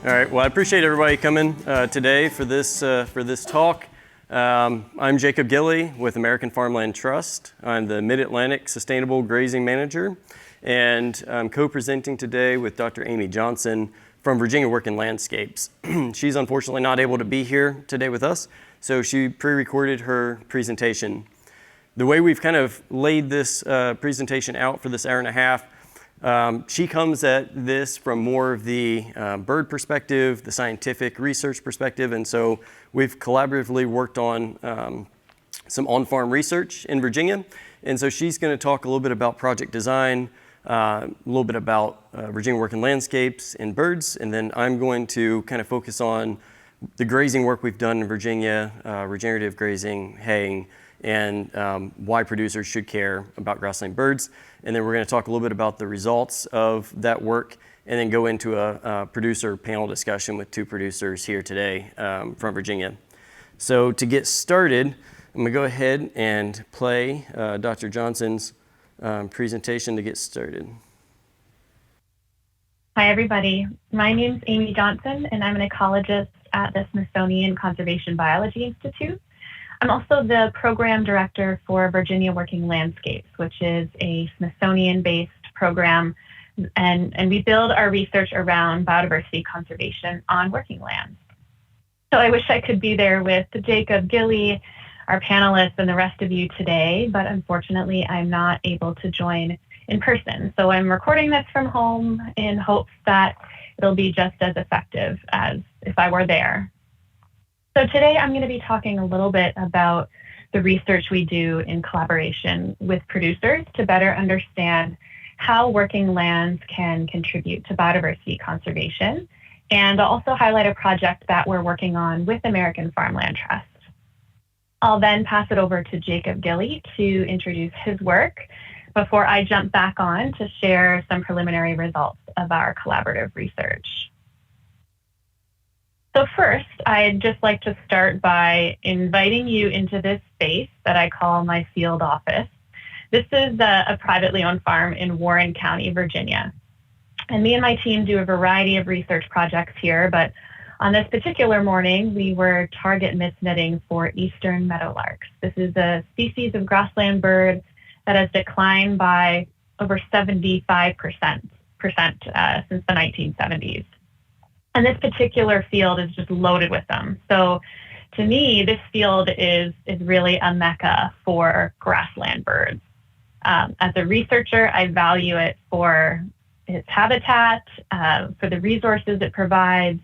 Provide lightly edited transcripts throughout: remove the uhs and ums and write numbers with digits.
All right. Well, I appreciate everybody coming today for this talk. I'm Jacob Gilley with American Farmland Trust. I'm the Mid-Atlantic Sustainable Grazing Manager, and I'm co-presenting today with Dr. Amy Johnson from Virginia Working Landscapes. She's unfortunately not able to be here today with us, so she pre-recorded her presentation. The way we've kind of laid this presentation out for this hour and a half, she comes at this from more of the bird perspective, the scientific research perspective, and so we've collaboratively worked on some on-farm research in Virginia, and so she's going to talk a little bit about project design, a little bit about Virginia Working Landscapes and birds, and then I'm going to kind of focus on the grazing work we've done in Virginia, regenerative grazing, haying, and why producers should care about grassland birds. And then we're going to talk a little bit about the results of that work and then go into a producer panel discussion with two producers here today from Virginia. So to get started, I'm going to go ahead and play Dr. Johnson's presentation to get started. Hi, everybody. My name's Amy Johnson, and I'm an ecologist at the Smithsonian Conservation Biology Institute. I'm also the program director for Virginia Working Landscapes, which is a Smithsonian-based program, and we build our research around biodiversity conservation on working lands. So I wish I could be there with Jacob Gilley, our panelists, and the rest of you today, but unfortunately I'm not able to join in person. So I'm recording this from home in hopes that it'll be just as effective as if I were there. So today I'm going to be talking a little bit about the research we do in collaboration with producers to better understand how working lands can contribute to biodiversity conservation, and I'll also highlight a project that we're working on with American Farmland Trust. I'll then pass it over to Jacob Gilley to introduce his work before I jump back on to share some preliminary results of our collaborative research. So first, I'd just like to start by inviting you into this space that I call my field office. This is a privately owned farm in Warren County, Virginia. And me and my team do a variety of research projects here, but on this particular morning, we were target mist netting for eastern meadowlarks. This is a species of grassland bird that has declined by over 75% since the 1970s. And this particular field is just loaded with them. So to me, this field is really a mecca for grassland birds. As a researcher, I value it for its habitat, for the resources it provides,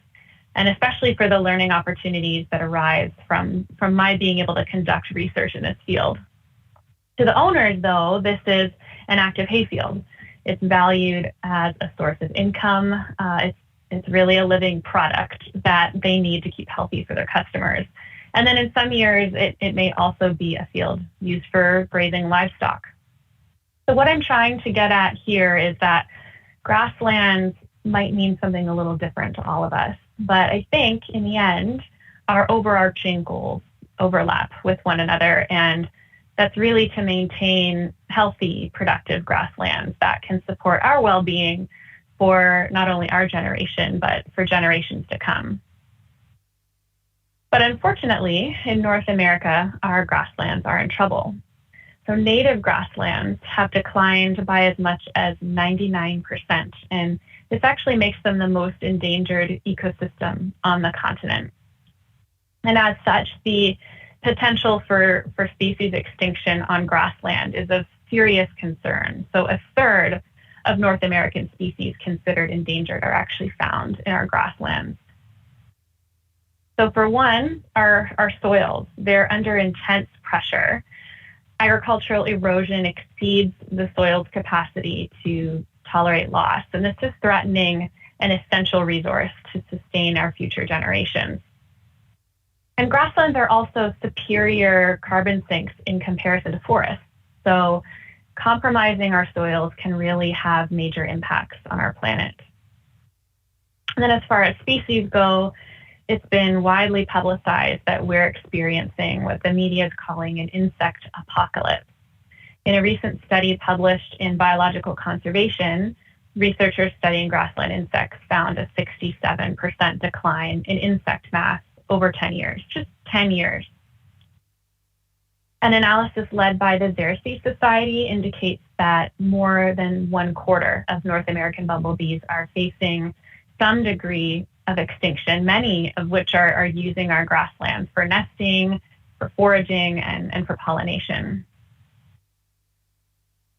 and especially for the learning opportunities that arise from my being able to conduct research in this field. To the owners, though, this is an active hayfield. It's valued as a source of income. It's really a living product that they need to keep healthy for their customers. And then in some years, it may also be a field used for grazing livestock. So what I'm trying to get at here is that grasslands might mean something a little different to all of us. But I think in the end, our overarching goals overlap with one another. And that's really to maintain healthy, productive grasslands that can support our well-being for not only our generation, but for generations to come. But unfortunately, in North America, our grasslands are in trouble. So native grasslands have declined by as much as 99%, and this actually makes them the most endangered ecosystem on the continent. And as such, the potential for species extinction on grassland is of serious concern. So a third of North American species considered endangered are actually found in our grasslands. So for one, our soils, they're under intense pressure. Agricultural erosion exceeds the soil's capacity to tolerate loss, and this is threatening an essential resource to sustain our future generations. And grasslands are also superior carbon sinks in comparison to forests. So compromising our soils can really have major impacts on our planet. And then as far as species go, it's been widely publicized that we're experiencing what the media is calling an insect apocalypse. In a recent study published in Biological Conservation, researchers studying grassland insects found a 67% decline in insect mass over 10 years, just 10 years. An analysis led by the Xerces Society indicates that more than 1/4 of North American bumblebees are facing some degree of extinction, many of which are using our grasslands for nesting, for foraging, and for pollination.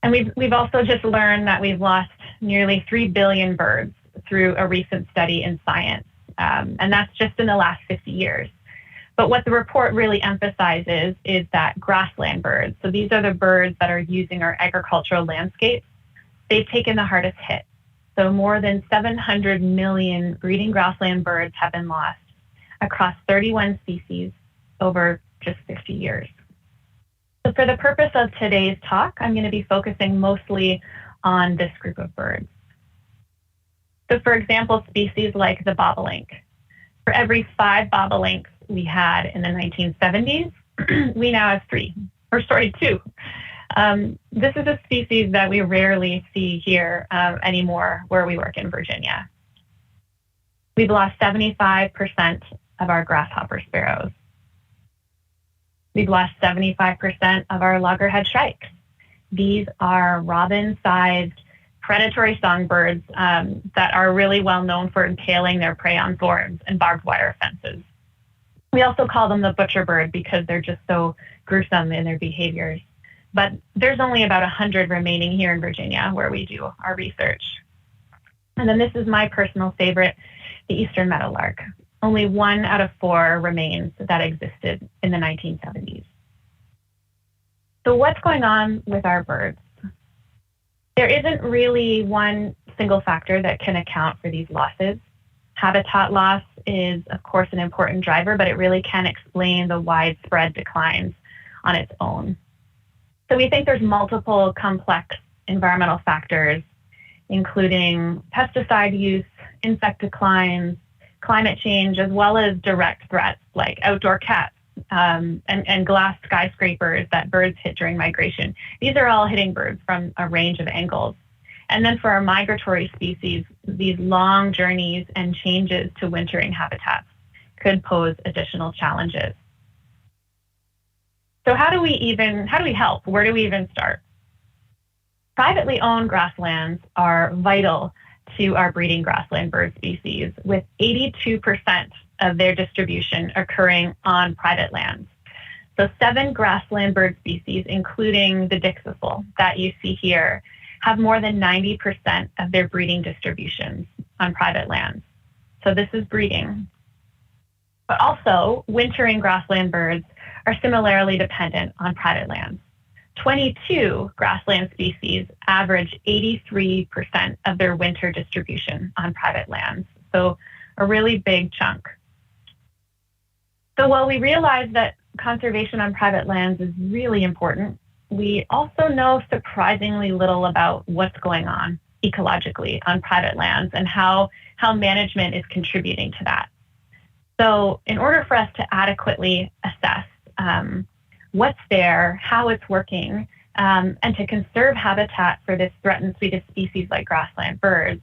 And we've also just learned that we've lost nearly 3 billion birds through a recent study in Science, and that's just in the last 50 years. But what the report really emphasizes is that grassland birds, so these are the birds that are using our agricultural landscapes, they've taken the hardest hit. So more than 700 million breeding grassland birds have been lost across 31 species over just 50 years. So for the purpose of today's talk, I'm going to be focusing mostly on this group of birds. So for example, species like the bobolink. For every 5 bobolinks we had in the 1970s, we now have 2. This is a species that we rarely see here anymore where we work in Virginia. We've lost 75% of our grasshopper sparrows. We've lost 75% of our loggerhead shrikes. These are robin-sized predatory songbirds that are really well known for impaling their prey on thorns and barbed wire fences. We also call them the butcher bird because they're just so gruesome in their behaviors. But there's only about 100 remaining here in Virginia where we do our research. And then this is my personal favorite, the eastern meadowlark. Only 1 out of 4 remains that existed in the 1970s. So what's going on with our birds? There isn't really one single factor that can account for these losses. Habitat loss is, of course, an important driver, but it really can't explain the widespread declines on its own. So we think there's multiple complex environmental factors, including pesticide use, insect declines, climate change, as well as direct threats like outdoor cats and glass skyscrapers that birds hit during migration. These are all hitting birds from a range of angles. And then for our migratory species, these long journeys and changes to wintering habitats could pose additional challenges. So how do we help? Where do we even start? Privately owned grasslands are vital to our breeding grassland bird species, with 82% of their distribution occurring on private lands. So 7 grassland bird species, including the Dixiful that you see here, have more than 90% of their breeding distributions on private lands. So this is breeding. But also, wintering grassland birds are similarly dependent on private lands. 22 grassland species average 83% of their winter distribution on private lands. So a really big chunk. So while we realize that conservation on private lands is really important, we also know surprisingly little about what's going on ecologically on private lands and how management is contributing to that. So in order for us to adequately assess what's there, how it's working, and to conserve habitat for this threatened suite of species like grassland birds,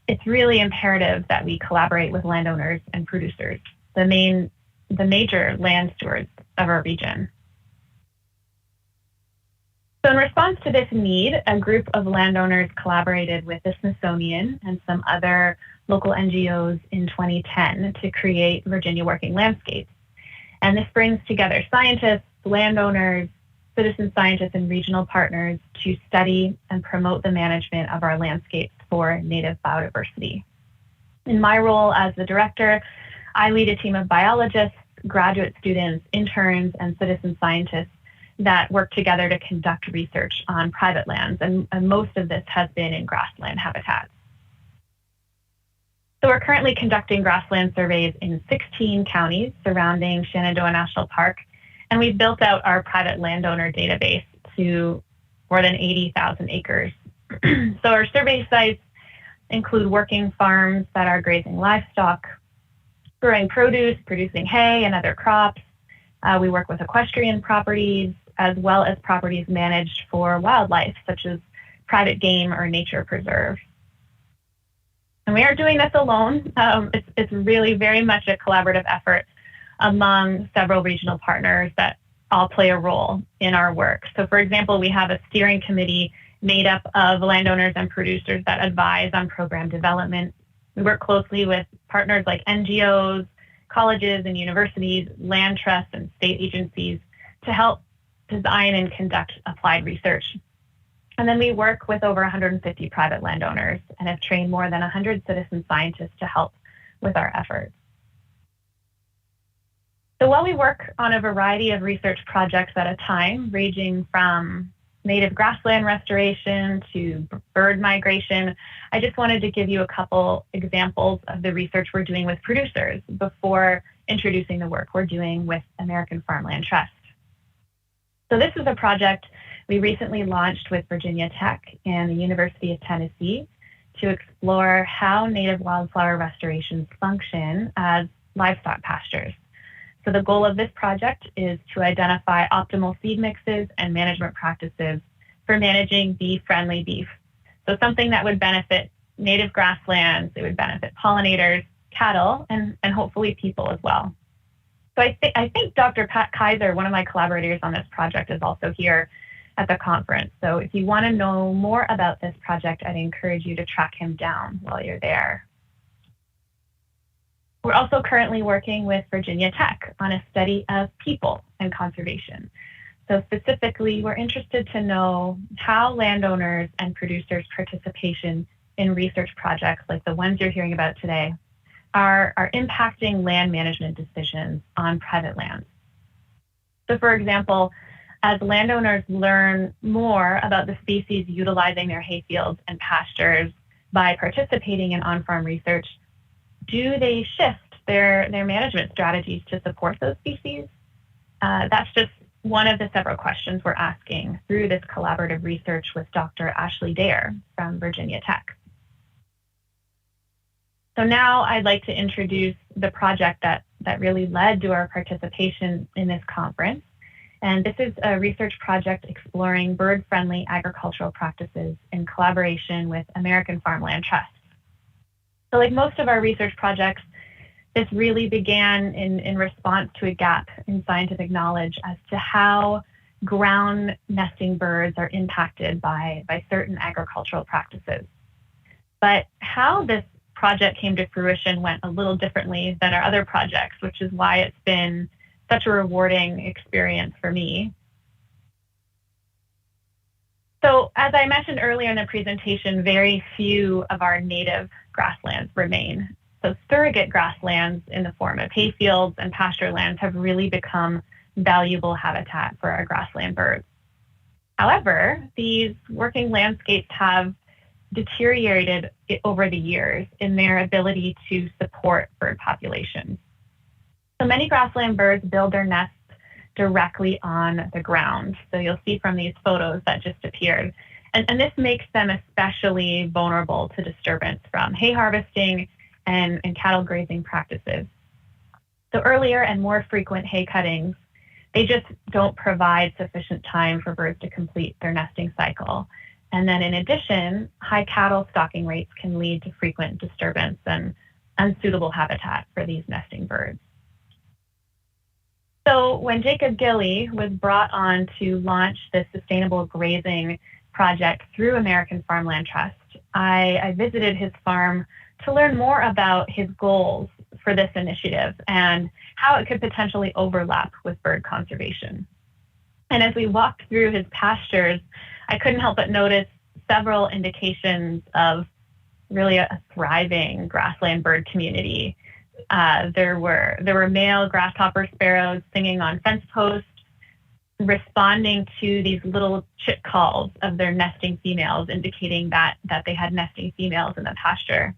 it's really imperative that we collaborate with landowners and producers, the major land stewards of our region. So in response to this need, a group of landowners collaborated with the Smithsonian and some other local NGOs in 2010 to create Virginia Working Landscapes. And this brings together scientists, landowners, citizen scientists, and regional partners to study and promote the management of our landscapes for native biodiversity. In my role as the director, I lead a team of biologists, graduate students, interns, and citizen scientists that work together to conduct research on private lands, and most of this has been in grassland habitats. So we're currently conducting grassland surveys in 16 counties surrounding Shenandoah National Park, and we've built out our private landowner database to more than 80,000 acres. So our survey sites include working farms that are grazing livestock, growing produce, producing hay and other crops. We work with equestrian properties, as well as properties managed for wildlife, such as private game or nature preserves. And we aren't doing this alone. It's really very much a collaborative effort among several regional partners that all play a role in our work. So for example, we have a steering committee made up of landowners and producers that advise on program development. We work closely with partners like NGOs, colleges and universities, land trusts and state agencies to help design and conduct applied research. And then we work with over 150 private landowners and have trained more than 100 citizen scientists to help with our efforts. So while we work on a variety of research projects at a time, ranging from native grassland restoration to bird migration, I just wanted to give you a couple examples of the research we're doing with producers before introducing the work we're doing with American Farmland Trust. So this is a project we recently launched with Virginia Tech and the University of Tennessee to explore how native wildflower restorations function as livestock pastures. So the goal of this project is to identify optimal seed mixes and management practices for managing bee-friendly beef. So something that would benefit native grasslands, it would benefit pollinators, cattle, and hopefully people as well. So I think Dr. Pat Kaiser, one of my collaborators on this project, is also here at the conference. So if you want to know more about this project, I'd encourage you to track him down while you're there. We're also currently working with Virginia Tech on a study of people and conservation. So specifically, we're interested to know how landowners and producers' participation in research projects like the ones you're hearing about today are impacting land management decisions on private lands. So for example, as landowners learn more about the species utilizing their hayfields and pastures by participating in on-farm research, do they shift their management strategies to support those species? That's just one of the several questions we're asking through this collaborative research with Dr. Ashley Dare from Virginia Tech. So now I'd like to introduce the project that really led to our participation in this conference. And this is a research project exploring bird-friendly agricultural practices in collaboration with American Farmland Trust. So like most of our research projects, this really began in response to a gap in scientific knowledge as to how ground nesting birds are impacted by certain agricultural practices. But how this project came to fruition went a little differently than our other projects, which is why it's been such a rewarding experience for me. So as I mentioned earlier in the presentation, very few of our native grasslands remain. So surrogate grasslands in the form of hayfields and pasture lands have really become valuable habitat for our grassland birds. However, these working landscapes have deteriorated over the years in their ability to support bird populations. So many grassland birds build their nests directly on the ground. So you'll see from these photos that just appeared. And this makes them especially vulnerable to disturbance from hay harvesting and cattle grazing practices. So earlier and more frequent hay cuttings, they just don't provide sufficient time for birds to complete their nesting cycle. And then in addition, high cattle stocking rates can lead to frequent disturbance and unsuitable habitat for these nesting birds. So when Jacob Gilley was brought on to launch the sustainable grazing project through American Farmland Trust, I visited his farm to learn more about his goals for this initiative and how it could potentially overlap with bird conservation. And as we walked through his pastures, I couldn't help but notice several indications of really a thriving grassland bird community. There were male grasshopper sparrows singing on fence posts, responding to these little chit calls of their nesting females, indicating that they had nesting females in the pasture.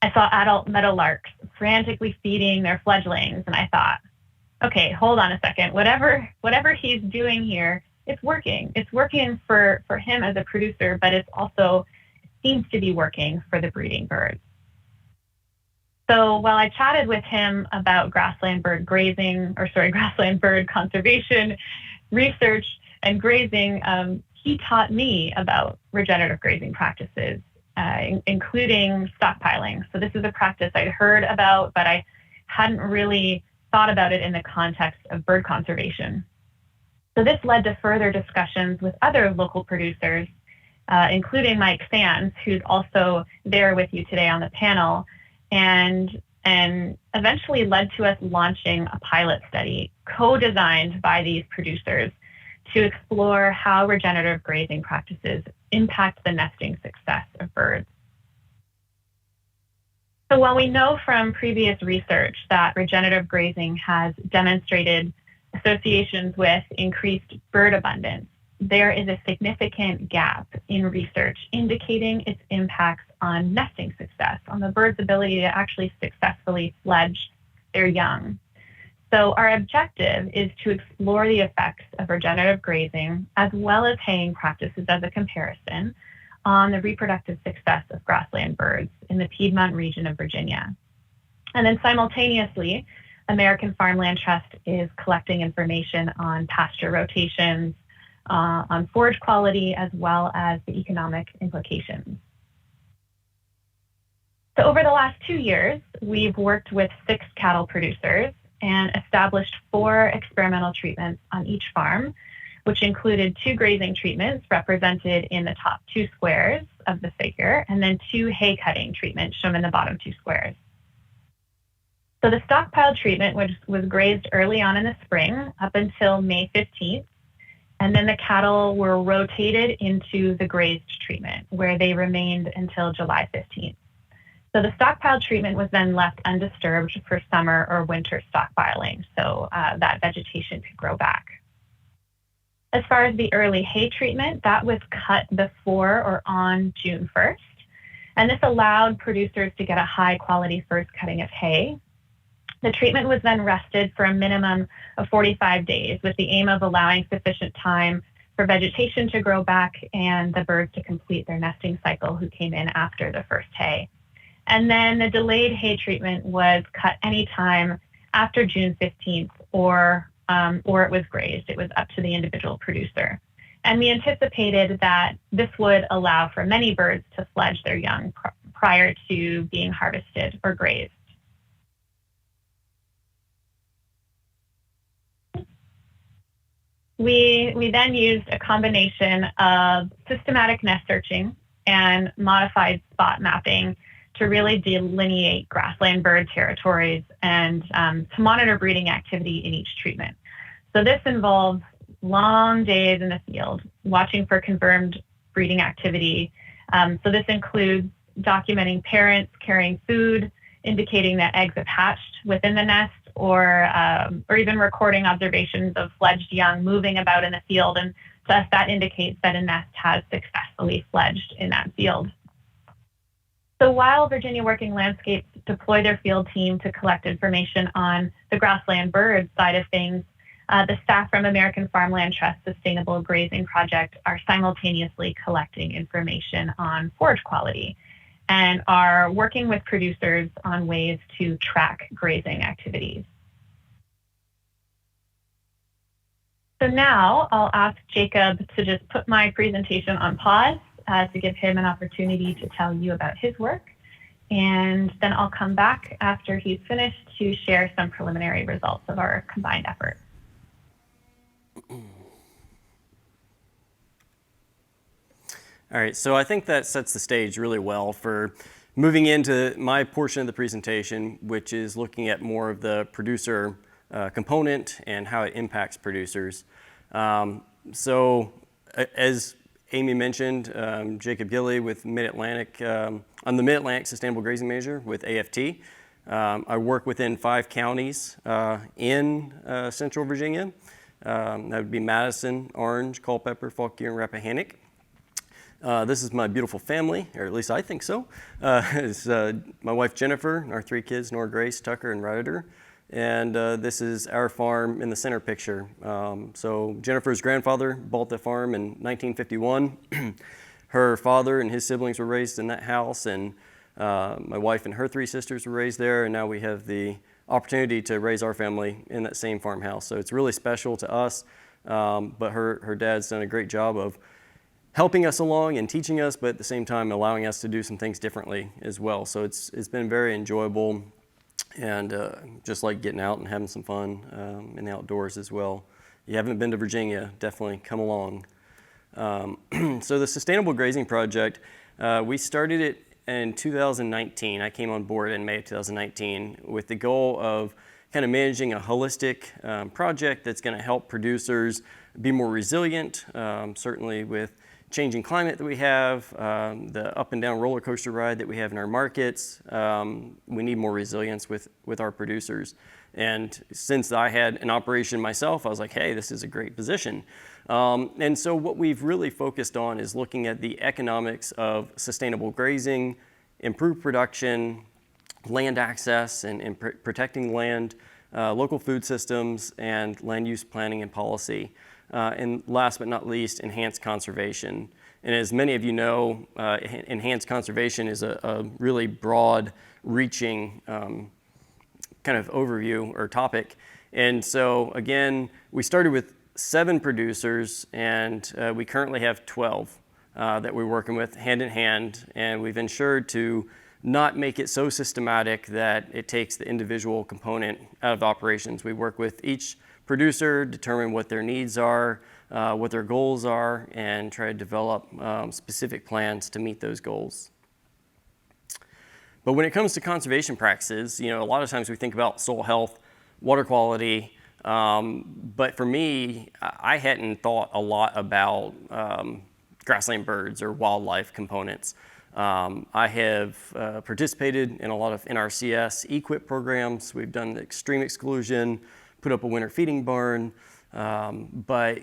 I saw adult meadowlarks frantically feeding their fledglings, and I thought, okay, hold on a second. Whatever he's doing here, it's working. It's working for him as a producer, but it seems to be working for the breeding birds. So while I chatted with him about grassland bird conservation, research, and grazing, he taught me about regenerative grazing practices including stockpiling. So this is a practice I'd heard about, but I hadn't really thought about it in the context of bird conservation. So this led to further discussions with other local producers, including Mike Sands, who's also there with you today on the panel, and eventually led to us launching a pilot study co-designed by these producers to explore how regenerative grazing practices impact the nesting success of birds. So while we know from previous research that regenerative grazing has demonstrated associations with increased bird abundance, there is a significant gap in research indicating its impacts on nesting success, on the bird's ability to actually successfully fledge their young. So our objective is to explore the effects of regenerative grazing as well as haying practices as a comparison on the reproductive success of grassland birds in the Piedmont region of Virginia. And then simultaneously, American Farmland Trust is collecting information on pasture rotations, on forage quality, as well as the economic implications. So over the last 2 years, we've worked with 6 cattle producers and established 4 experimental treatments on each farm, which included 2 grazing treatments represented in the top 2 squares of the figure, and then 2 hay cutting treatments shown in the bottom 2 squares. So the stockpile treatment was grazed early on in the spring up until May 15th, and then the cattle were rotated into the grazed treatment, where they remained until July 15th. So the stockpile treatment was then left undisturbed for summer or winter stockpiling, so that vegetation could grow back. As far as the early hay treatment, that was cut before or on June 1st, and this allowed producers to get a high quality first cutting of hay. The treatment was then rested for a minimum of 45 days with the aim of allowing sufficient time for vegetation to grow back and the birds to complete their nesting cycle who came in after the first hay. And then the delayed hay treatment was cut anytime after June 15th or it was grazed. It was up to the individual producer. And we anticipated that this would allow for many birds to fledge their young prior to being harvested or grazed. We then used a combination of systematic nest searching and modified spot mapping to really delineate grassland bird territories and to monitor breeding activity in each treatment. So this involves long days in the field, watching for confirmed breeding activity. So this includes documenting parents carrying food, indicating that eggs have hatched within the nest, or even recording observations of fledged young moving about in the field, and thus that indicates that a nest has successfully fledged in that field. So while Virginia Working Landscapes deploy their field team to collect information on the grassland bird side of things, the staff from American Farmland Trust Sustainable Grazing Project are simultaneously collecting information on forage quality and are working with producers on ways to track grazing activities. So now I'll ask Jacob to just put my presentation on pause to give him an opportunity to tell you about his work. And then I'll come back after he's finished to share some preliminary results of our combined effort. All right, so I think that sets the stage really well for moving into my portion of the presentation, which is looking at more of the producer component and how it impacts producers. So as Amy mentioned, Jacob Gilley with Mid-Atlantic, I'm the Mid-Atlantic Sustainable Grazing Manager with AFT. I work within 5 counties in Central Virginia. That would be Madison, Orange, Culpeper, Fauquier, and Rappahannock. This is my beautiful family, or at least I think so. It's my wife Jennifer, our 3 kids, Nora, Grace, Tucker, and Ryder. And this is our farm in the center picture. So Jennifer's grandfather bought the farm in 1951. Her father and his siblings were raised in that house, and my wife and her 3 sisters were raised there, and now we have the opportunity to raise our family in that same farmhouse. So it's really special to us, but her dad's done a great job of helping us along and teaching us, but at the same time allowing us to do some things differently as well. So it's been very enjoyable, and just like getting out and having some fun in the outdoors as well. If you haven't been to Virginia, definitely come along. So the Sustainable Grazing Project, we started it in 2019. I came on board in May of 2019 with the goal of kind of managing a holistic project that's going to help producers be more resilient, certainly with changing climate that we have, the up and down roller coaster ride that we have in our markets. We need more resilience with our producers. And since I had an operation myself, I was like, hey, this is a great position. And so what we've really focused on is looking at the economics of sustainable grazing, improved production, land access and protecting land, local food systems, and land use planning and policy. And last but not least, enhanced conservation. And as many of you know, enhanced conservation is a really broad reaching kind of overview or topic. And so again, we started with 7 producers, and we currently have 12 that we're working with hand in hand, and we've ensured to not make it so systematic that it takes the individual component out of the operations. We work with each producer, determine what their needs are, what their goals are, and try to develop specific plans to meet those goals. But when it comes to conservation practices, a lot of times we think about soil health, water quality, but for me, I hadn't thought a lot about grassland birds or wildlife components. I have participated in a lot of NRCS EQIP programs. We've done extreme exclusion, put up a winter feeding barn, but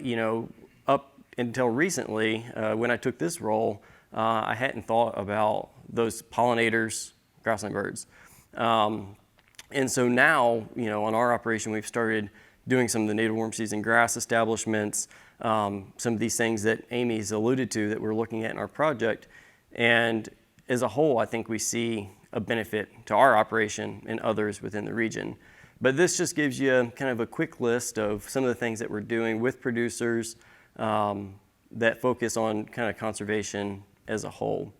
up until recently, when I took this role, I hadn't thought about those pollinators, grassland birds. And so now, on our operation, we've started doing some of the native warm season grass establishments, some of these things that Amy's alluded to that we're looking at in our project. And as a whole, I think we see a benefit to our operation and others within the region. But this just gives you kind of a quick list of some of the things that we're doing with producers that focus on kind of conservation as a whole.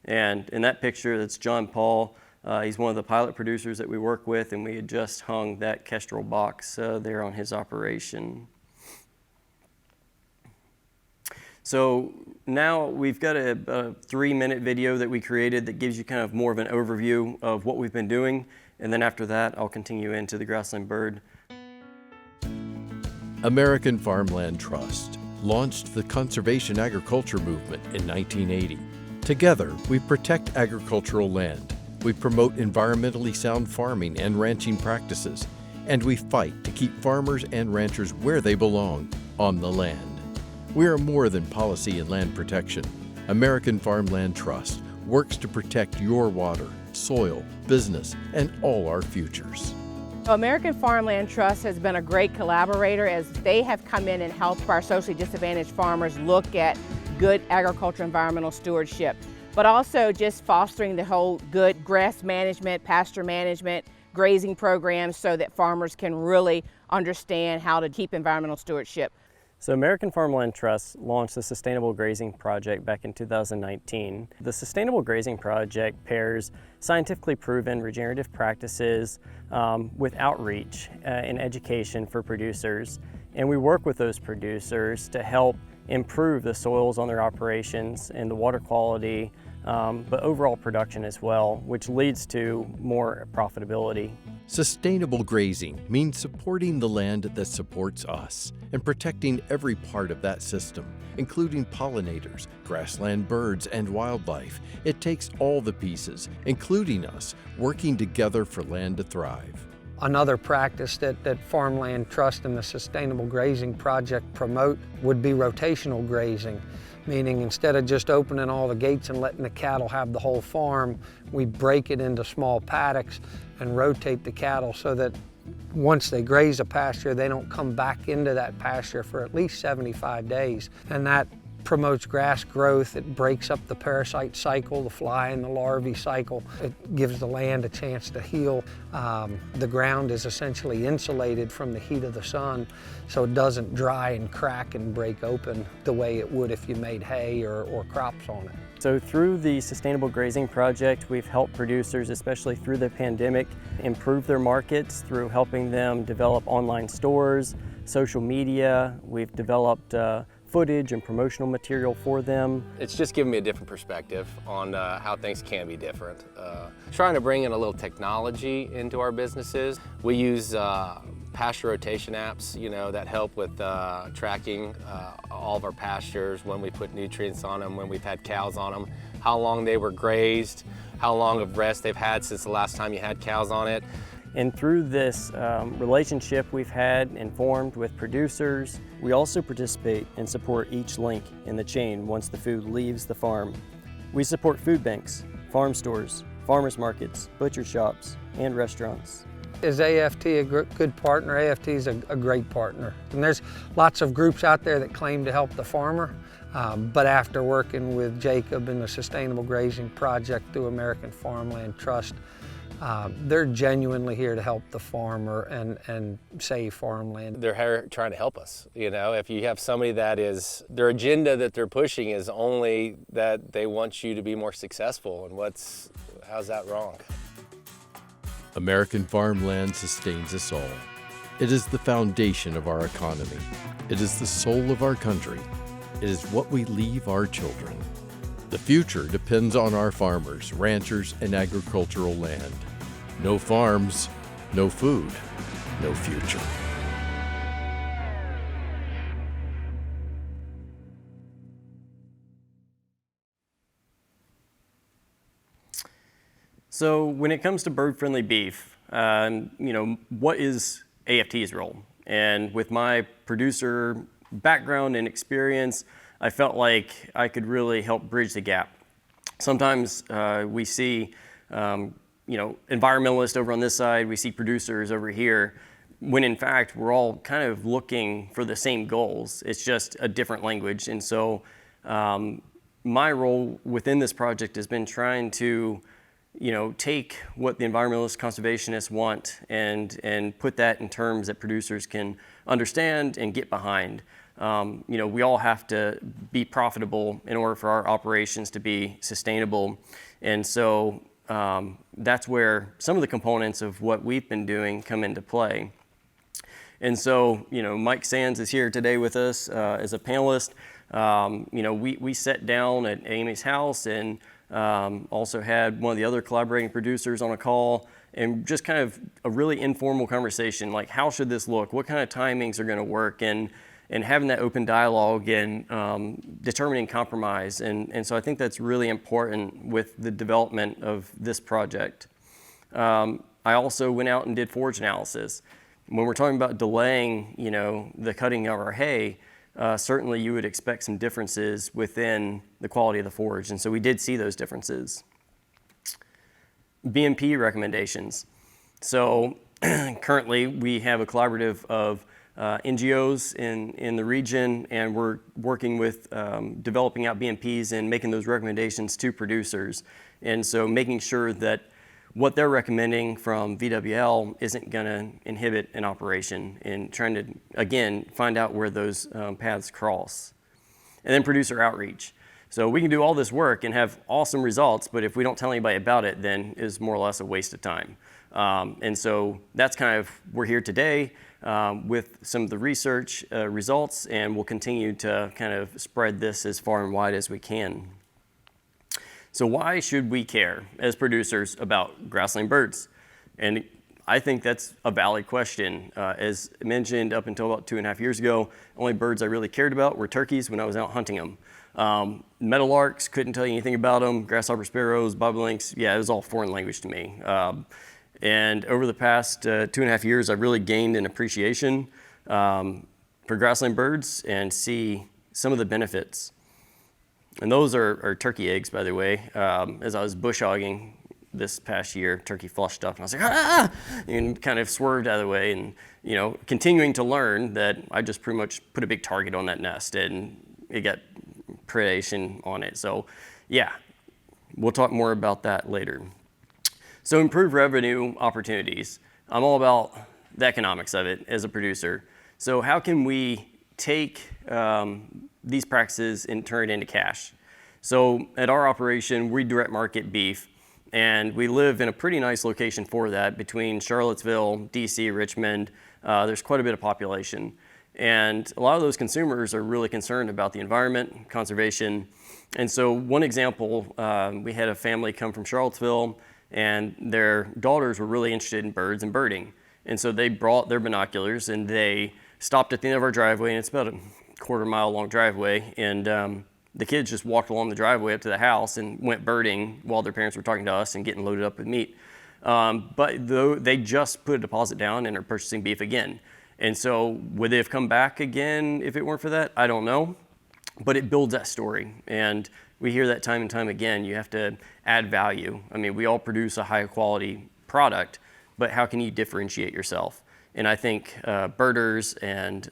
And in that picture, that's John Paul. He's one of the pilot producers that we work with, and we had just hung that kestrel box there on his operation. So now we've got a 3-minute video that we created that gives you kind of more of an overview of what we've been doing. And then after that, I'll continue into the grassland bird. American Farmland Trust launched the conservation agriculture movement in 1980. Together, we protect agricultural land. We promote environmentally sound farming and ranching practices, and we fight to keep farmers and ranchers where they belong, on the land. We are more than policy and land protection. American Farmland Trust works to protect your water, soil, business, and all our futures. American Farmland Trust has been a great collaborator as they have come in and helped our socially disadvantaged farmers look at good agricultural environmental stewardship, but also just fostering the whole good grass management, pasture management, grazing programs so that farmers can really understand how to keep environmental stewardship. So American Farmland Trust launched the Sustainable Grazing Project back in 2019. The Sustainable Grazing Project pairs scientifically proven regenerative practices with outreach and education for producers. And we work with those producers to help improve the soils on their operations and the water quality, but overall production as well, which leads to more profitability. Sustainable grazing means supporting the land that supports us and protecting every part of that system, including pollinators, grassland birds, and wildlife. It takes all the pieces, including us, working together for land to thrive. Another practice that Farmland Trust and the Sustainable Grazing Project promote would be rotational grazing, meaning instead of just opening all the gates and letting the cattle have the whole farm, we break it into small paddocks and rotate the cattle so that once they graze a pasture, they don't come back into that pasture for at least 75 days. And that promotes grass growth, it breaks up the parasite cycle, the fly and the larvae cycle. It gives the land a chance to heal. The ground is essentially insulated from the heat of the sun, so it doesn't dry and crack and break open the way it would if you made hay or crops on it. So through the Sustainable Grazing Project, we've helped producers, especially through the pandemic, improve their markets through helping them develop online stores, social media. We've developed footage and promotional material for them. It's just given me a different perspective on how things can be different. Trying to bring in a little technology into our businesses. We use pasture rotation apps, that help with tracking all of our pastures, when we put nutrients on them, when we've had cows on them, how long they were grazed, how long of rest they've had since the last time you had cows on it. And through this relationship we've had and formed with producers, we also participate and support each link in the chain once the food leaves the farm. We support food banks, farm stores, farmers markets, butcher shops, and restaurants. Is AFT a good partner? AFT is a great partner. And there's lots of groups out there that claim to help the farmer, but after working with Jacob and the Sustainable Grazing Project through American Farmland Trust, they're genuinely here to help the farmer and save farmland. They're here trying to help us. If you have somebody that is, their agenda that they're pushing is only that they want you to be more successful, and how's that wrong? American farmland sustains us all. It is the foundation of our economy. It is the soul of our country. It is what we leave our children. The future depends on our farmers, ranchers, and agricultural land. No farms, no food, no future. So when it comes to bird-friendly beef, what is AFT's role? And with my producer background and experience, I felt like I could really help bridge the gap. Sometimes we see, environmentalists over on this side, we see producers over here, when in fact we're all kind of looking for the same goals. It's just a different language. And so my role within this project has been trying to take what the environmentalists, conservationists want and put that in terms that producers can understand and get behind. We all have to be profitable in order for our operations to be sustainable. And so that's where some of the components of what we've been doing come into play. And so, Mike Sands is here today with us as a panelist. We sat down at Amy's house and also had one of the other collaborating producers on a call, and just kind of a really informal conversation, like how should this look? What kind of timings are going to work? And having that open dialogue and determining compromise. And so I think that's really important with the development of this project. I also went out and did forage analysis. When we're talking about delaying, the cutting of our hay, certainly you would expect some differences within the quality of the forage, and so we did see those differences. BMP recommendations. So currently we have a collaborative of NGOs in the region, and we're working with developing out BMPs and making those recommendations to producers. And so making sure that what they're recommending from VWL isn't going to inhibit an operation, and trying to, again, find out where those paths cross. And then producer outreach. So we can do all this work and have awesome results, but if we don't tell anybody about it, then it's more or less a waste of time. And so that's kind of, we're here today with some of the research results, and we'll continue to kind of spread this as far and wide as we can. So why should we care as producers about grassland birds? And I think that's a valid question. As mentioned, up until about 2.5 years ago, only birds I really cared about were turkeys when I was out hunting them. Meadowlarks, couldn't tell you anything about them. Grasshopper sparrows, bobolinks, yeah, it was all foreign language to me. And over the past 2.5 years, I've really gained an appreciation for grassland birds and see some of the benefits. And those are turkey eggs, by the way. As I was bush hogging this past year, turkey flushed up, and I was like, ah! And kind of swerved out of the way, and continuing to learn that I just pretty much put a big target on that nest, and it got predation on it. So yeah, we'll talk more about that later. So improved revenue opportunities. I'm all about the economics of it as a producer. So how can we take these practices and turn it into cash? So at our operation, we direct market beef, and we live in a pretty nice location for that between Charlottesville, DC, Richmond. There's quite a bit of population. And a lot of those consumers are really concerned about the environment, conservation. And so one example, we had a family come from Charlottesville, and their daughters were really interested in birds and birding. And so they brought their binoculars and they stopped at the end of our driveway, and it's about a quarter-mile long driveway. And the kids just walked along the driveway up to the house and went birding while their parents were talking to us and getting loaded up with meat. But they just put a deposit down and are purchasing beef again. And so would they have come back again if it weren't for that? I don't know. But it builds that story. And we hear that time and time again. You have to add value. I mean, we all produce a high quality product, but how can you differentiate yourself? And I think birders and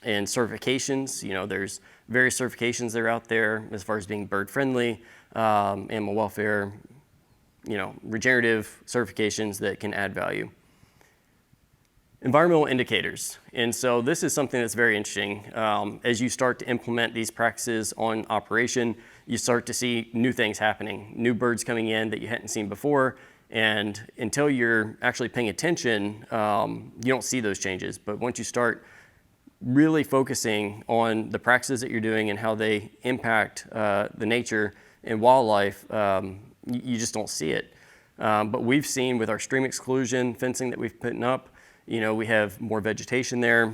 certifications, you know, there's various certifications that are out there as far as being bird friendly, animal welfare, you know, regenerative certifications that can add value. Environmental indicators. And so this is something that's very interesting. As you start to implement these practices on operation, you start to see new things happening, new birds coming in that you hadn't seen before. And until you're actually paying attention, you don't see those changes. But once you start really focusing on the practices that you're doing and how they impact the nature and wildlife, you just don't see it. But we've seen with our stream exclusion fencing that we've put up, you know, we have more vegetation there.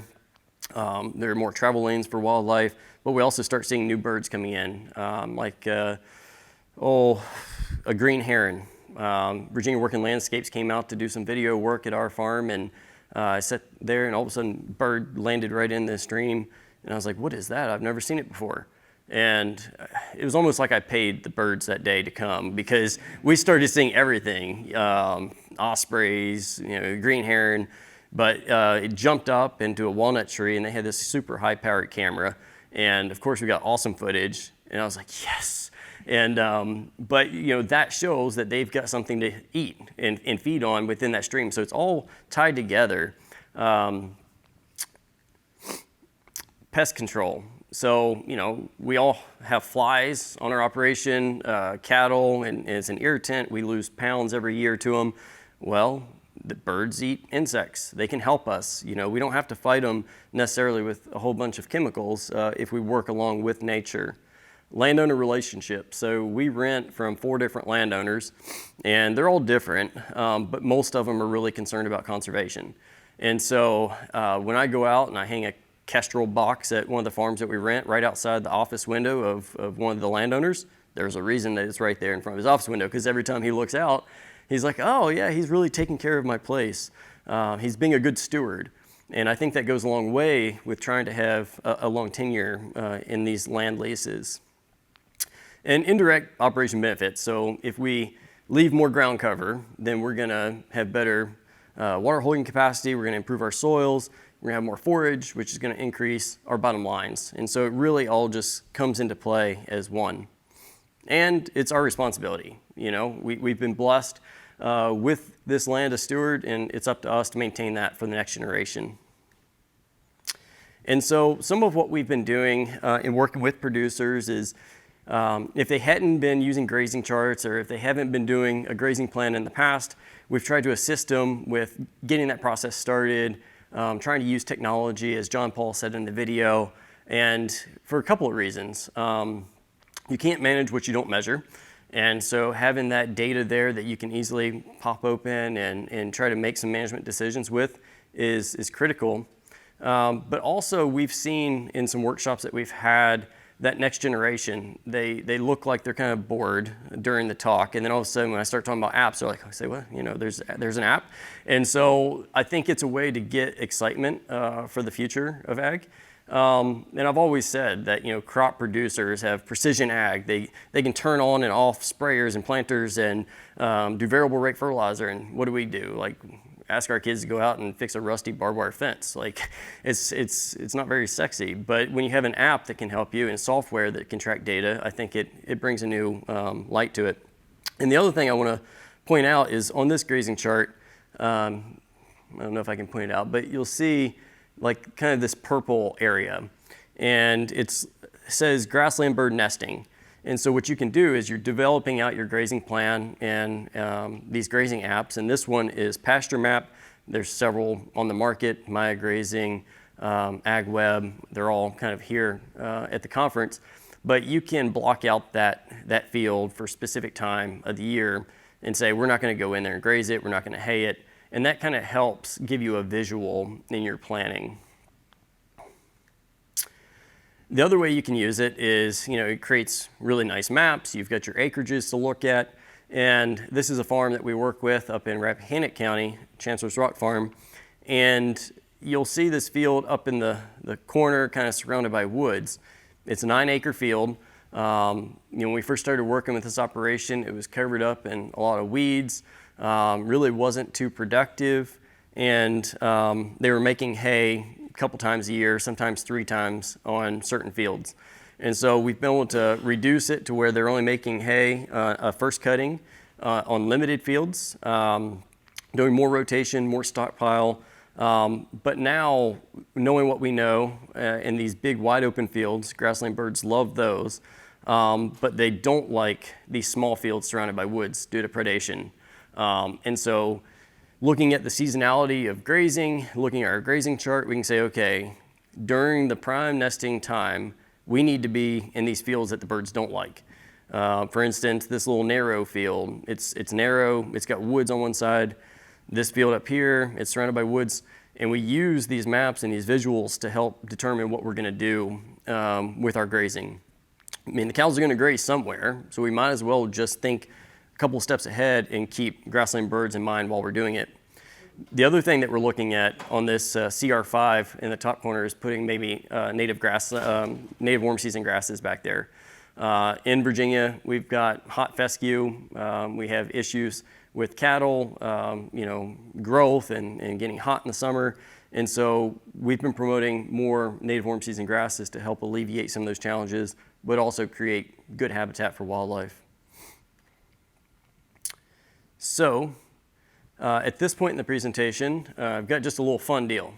There are more travel lanes for wildlife, but we also start seeing new birds coming in, like a green heron. Virginia Working Landscapes came out to do some video work at our farm, and I sat there and all of a sudden bird landed right in the stream, and I was like, what is that? I've never seen it before. And it was almost like I paid the birds that day to come, because we started seeing everything, ospreys, you know, green heron, but it jumped up into a walnut tree, and they had this super high powered camera. And of course we got awesome footage, and I was like, yes. And, but you know, that shows that they've got something to eat and feed on within that stream. So it's all tied together. Pest control. So, you know, we all have flies on our operation, cattle, and it's an irritant. We lose pounds every year to them. Well, the birds eat insects. They can help us. You know, we don't have to fight them necessarily with a whole bunch of chemicals if we work along with nature. Landowner relationships. So we rent from 4 different landowners, and they're all different, but most of them are really concerned about conservation. And so when I go out and I hang a kestrel box at one of the farms that we rent right outside the office window of one of the landowners, there's a reason that it's right there in front of his office window, because every time he looks out, he's like, oh yeah, he's really taking care of my place. He's being a good steward. And I think that goes a long way with trying to have a long tenure in these land leases. And indirect operation benefits. So if we leave more ground cover, then we're gonna have better water holding capacity, we're gonna improve our soils, we're gonna have more forage, which is gonna increase our bottom lines. And so it really all just comes into play as one. And it's our responsibility. You know, we've been blessed with this land to steward, and it's up to us to maintain that for the next generation. And so some of what we've been doing in working with producers is if they hadn't been using grazing charts, or if they haven't been doing a grazing plan in the past, we've tried to assist them with getting that process started, trying to use technology, as John Paul said in the video, and for a couple of reasons. You can't manage what you don't measure, and so having that data there that you can easily pop open and try to make some management decisions with is critical. But also we've seen in some workshops that we've had that next generation, they look like they're kind of bored during the talk, and then all of a sudden when I start talking about apps, they're like, I say, well, you know, there's an app. And so I think it's a way to get excitement for the future of ag. And I've always said that, you know, crop producers have precision ag. They can turn on and off sprayers and planters and do variable rate fertilizer. And what do? Like, ask our kids to go out and fix a rusty barbed wire fence. Like, it's not very sexy. But when you have an app that can help you and software that can track data, I think it brings a new light to it. And the other thing I want to point out is on this grazing chart, I don't know if I can point it out, but you'll see like kind of this purple area, and it says grassland bird nesting. And so what you can do is you're developing out your grazing plan and these grazing apps, and this one is Pasture Map. There's several on the market, Maya Grazing, AgWeb, they're all kind of here at the conference. But you can block out that field for a specific time of the year and say, we're not gonna go in there and graze it, we're not gonna hay it. And that kind of helps give you a visual in your planning. The other way you can use it is, it creates really nice maps. You've got your acreages to look at. And this is a farm that we work with up in Rappahannock County, Chancellor's Rock Farm. And you'll see this field up in the corner, kind of surrounded by woods. It's a 9-acre field. When we first started working with this operation, it was covered up in a lot of weeds. Really wasn't too productive, and they were making hay a couple times a year, sometimes 3 times on certain fields. And so we've been able to reduce it to where they're only making hay first cutting on limited fields, doing more rotation, more stockpile. But now, knowing what we know in these big wide open fields, grassland birds love those, but they don't like these small fields surrounded by woods due to predation. And so looking at the seasonality of grazing, looking at our grazing chart, we can say, okay, during the prime nesting time, we need to be in these fields that the birds don't like. For instance, this little narrow field, it's narrow, it's got woods on one side. This field up here, it's surrounded by woods. And we use these maps and these visuals to help determine what we're gonna do with our grazing. I mean, the cows are gonna graze somewhere, so we might as well just think a couple steps ahead and keep grassland birds in mind while we're doing it. The other thing that we're looking at on this CR5 in the top corner is putting maybe native warm season grasses back there. In Virginia, we've got hot fescue. We have issues with cattle, growth and getting hot in the summer. And so we've been promoting more native warm season grasses to help alleviate some of those challenges, but also create good habitat for wildlife. So at this point in the presentation, I've got just a little fun deal.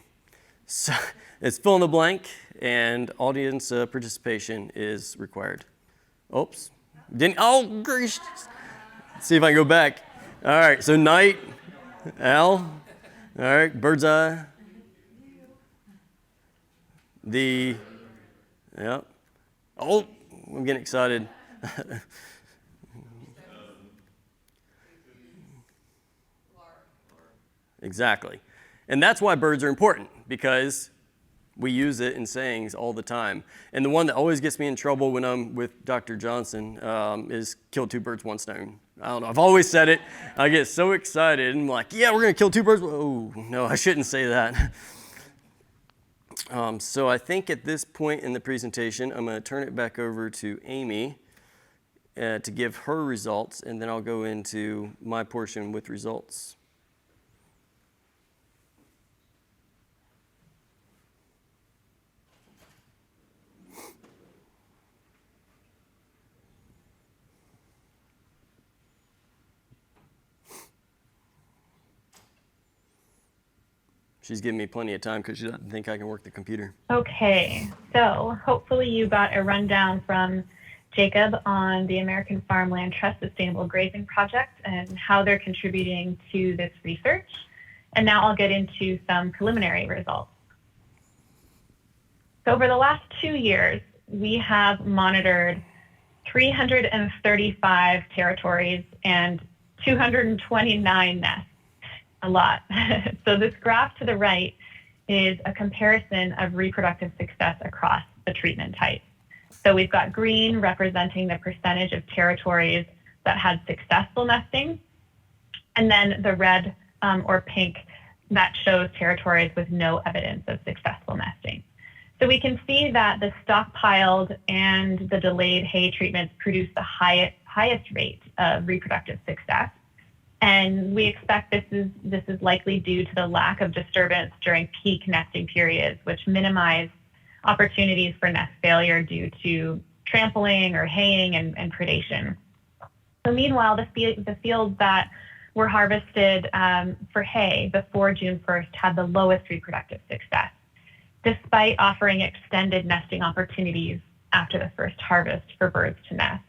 So it's fill in the blank, and audience participation is required. Oops, oh, gracious. Let's see if I can go back. All right, so night, Al. All right, bird's eye. Yeah. Oh, I'm getting excited. Exactly. And that's why birds are important, because we use it in sayings all the time. And the one that always gets me in trouble when I'm with Dr. Johnson is kill 2 birds, 1 stone. I don't know, I've always said it. I get so excited and I'm like, yeah, we're gonna kill 2 birds. Oh, no, I shouldn't say that. So I think at this point in the presentation, I'm gonna turn it back over to Amy to give her results, and then I'll go into my portion with results. She's giving me plenty of time because she doesn't think I can work the computer. Okay, so hopefully you got a rundown from Jacob on the American Farmland Trust Sustainable Grazing Project and how they're contributing to this research. And now I'll get into some preliminary results. So over the last 2 years, we have monitored 335 territories and 229 nests. A lot. So this graph to the right is a comparison of reproductive success across the treatment types. So we've got green representing the percentage of territories that had successful nesting, and then the red or pink that shows territories with no evidence of successful nesting. So we can see that the stockpiled and the delayed hay treatments produce the highest rate of reproductive success. And we expect this is likely due to the lack of disturbance during peak nesting periods, which minimize opportunities for nest failure due to trampling or haying and predation. So meanwhile, the fields that were harvested for hay before June 1st had the lowest reproductive success, despite offering extended nesting opportunities after the first harvest for birds to nest.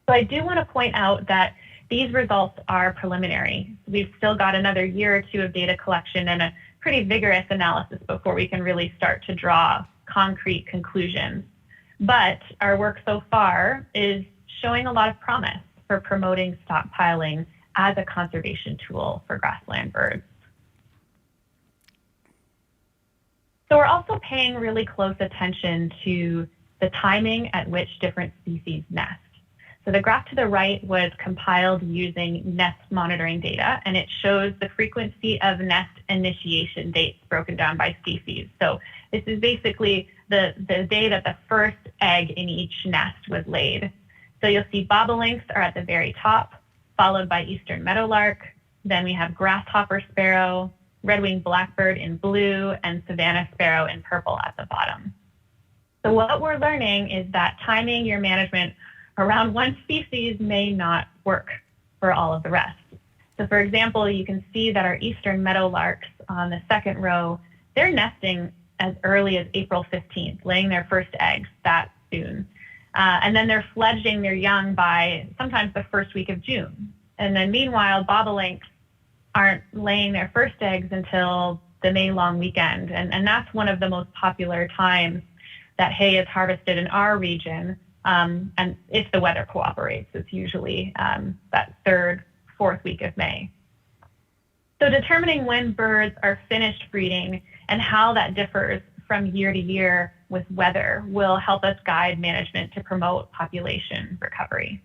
So I do want to point out that these results are preliminary. We've still got another year or two of data collection and a pretty vigorous analysis before we can really start to draw concrete conclusions. But our work so far is showing a lot of promise for promoting stockpiling as a conservation tool for grassland birds. So we're also paying really close attention to the timing at which different species nest. So the graph to the right was compiled using nest monitoring data, and it shows the frequency of nest initiation dates broken down by species. So this is basically the day that the first egg in each nest was laid. So you'll see bobolinks are at the very top, followed by eastern meadowlark. Then we have grasshopper sparrow, red-winged blackbird in blue, and savanna sparrow in purple at the bottom. So what we're learning is that timing your management around one species may not work for all of the rest. So for example, you can see that our eastern meadowlarks on the second row, they're nesting as early as April 15th, laying their first eggs that soon. And then they're fledging their young by sometimes the first week of June. And then meanwhile, bobolinks aren't laying their first eggs until the May long weekend. And that's one of the most popular times that hay is harvested in our region. And if the weather cooperates, it's usually that third, fourth week of May. So determining when birds are finished breeding and how that differs from year to year with weather will help us guide management to promote population recovery.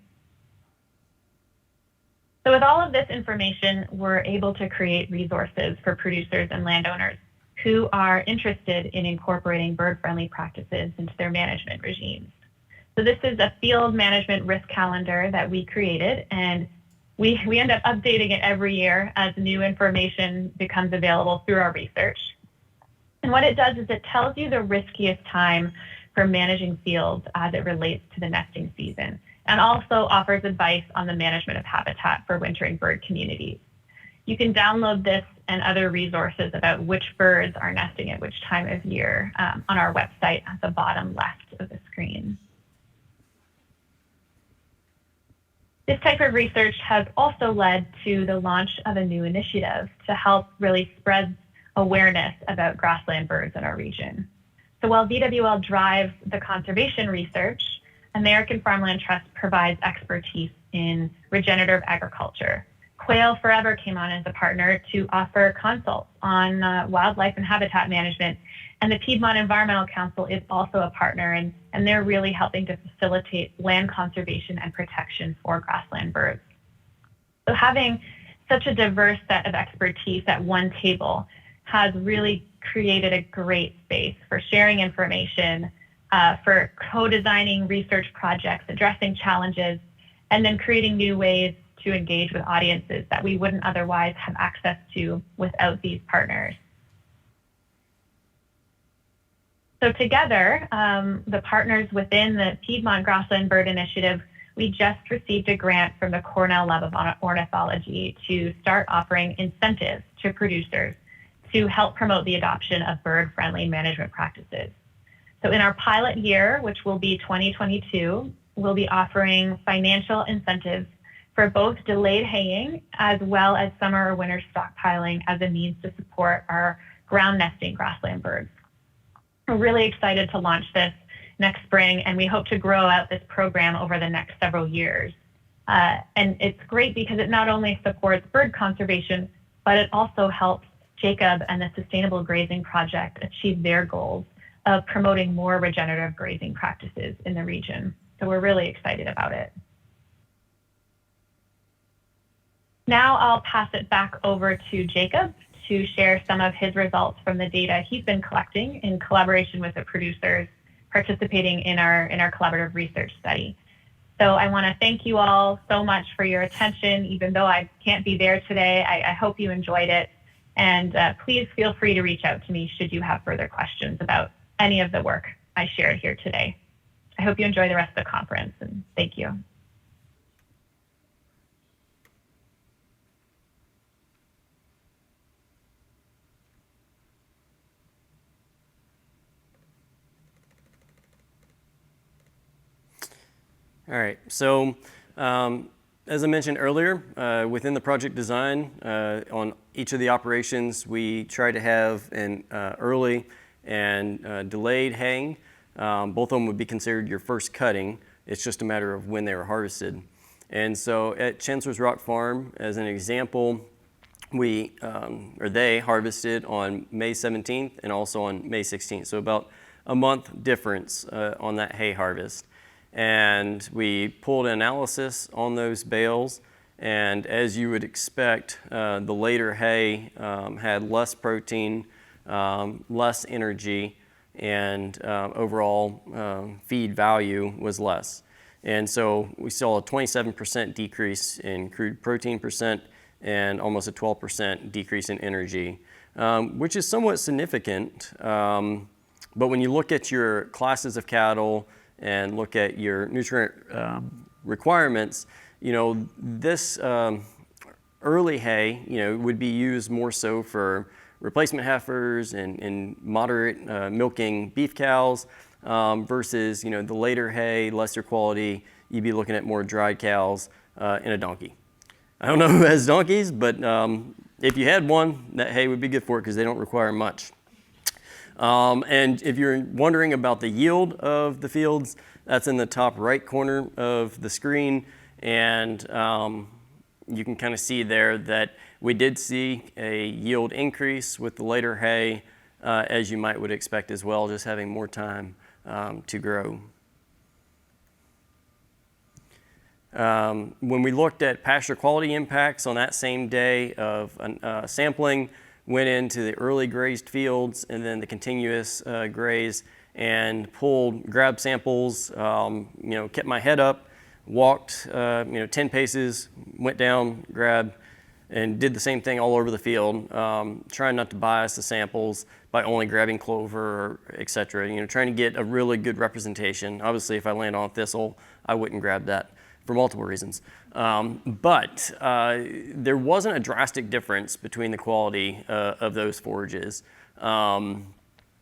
So with all of this information, we're able to create resources for producers and landowners who are interested in incorporating bird-friendly practices into their management regimes. So this is a field management risk calendar that we created, and we end up updating it every year as new information becomes available through our research. And what it does is it tells you the riskiest time for managing fields as it relates to the nesting season, and also offers advice on the management of habitat for wintering bird communities. You can download this and other resources about which birds are nesting at which time of year on our website at the bottom left of the screen. This type of research has also led to the launch of a new initiative to help really spread awareness about grassland birds in our region. So while VWL drives the conservation research, American Farmland Trust provides expertise in regenerative agriculture. Quail Forever came on as a partner to offer consults on wildlife and habitat management. And the Piedmont Environmental Council is also a partner, and they're really helping to facilitate land conservation and protection for grassland birds. So having such a diverse set of expertise at one table has really created a great space for sharing information, for co-designing research projects, addressing challenges, and then creating new ways to engage with audiences that we wouldn't otherwise have access to without these partners. So together, the partners within the Piedmont Grassland Bird Initiative, we just received a grant from the Cornell Lab of Ornithology to start offering incentives to producers to help promote the adoption of bird-friendly management practices. So in our pilot year, which will be 2022, we'll be offering financial incentives for both delayed haying as well as summer or winter stockpiling as a means to support our ground nesting grassland birds. We're really excited to launch this next spring, and we hope to grow out this program over the next several years. And it's great because it not only supports bird conservation, but it also helps Jacob and the Sustainable Grazing Project achieve their goals of promoting more regenerative grazing practices in the region. So we're really excited about it. Now I'll pass it back over to Jacob to share some of his results from the data he's been collecting in collaboration with the producers participating in our collaborative research study. So I want to thank you all so much for your attention, even though I can't be there today. I hope you enjoyed it. And please feel free to reach out to me should you have further questions about any of the work I shared here today. I hope you enjoy the rest of the conference, and thank you. All right, so as I mentioned earlier, within the project design, on each of the operations, we try to have an early and delayed haying. Both of them would be considered your first cutting. It's just a matter of when they were harvested. And so at Chancellor's Rock Farm, as an example, they harvested on May 17th and also on May 16th. So about a month difference on that hay harvest. And we pulled an analysis on those bales, and as you would expect, the later hay had less protein, less energy, and overall feed value was less. And so we saw a 27% decrease in crude protein percent and almost a 12% decrease in energy, which is somewhat significant. But when you look at your classes of cattle and look at your nutrient requirements, this early hay, would be used more so for replacement heifers and moderate milking beef cows versus, the later hay, lesser quality, you'd be looking at more dried cows and a donkey. I don't know who has donkeys, but if you had one, that hay would be good for it because they don't require much. And if you're wondering about the yield of the fields, that's in the top right corner of the screen. And you can kind of see there that we did see a yield increase with the later hay, as you would expect as well, just having more time to grow. When we looked at pasture quality impacts on that same day of sampling, went into the early grazed fields and then the continuous graze and grabbed samples, kept my head up, walked 10 paces, went down, grabbed, and did the same thing all over the field, trying not to bias the samples by only grabbing clover, or et cetera, trying to get a really good representation. Obviously, if I land on thistle, I wouldn't grab that for multiple reasons. But there wasn't a drastic difference between the quality of those forages. The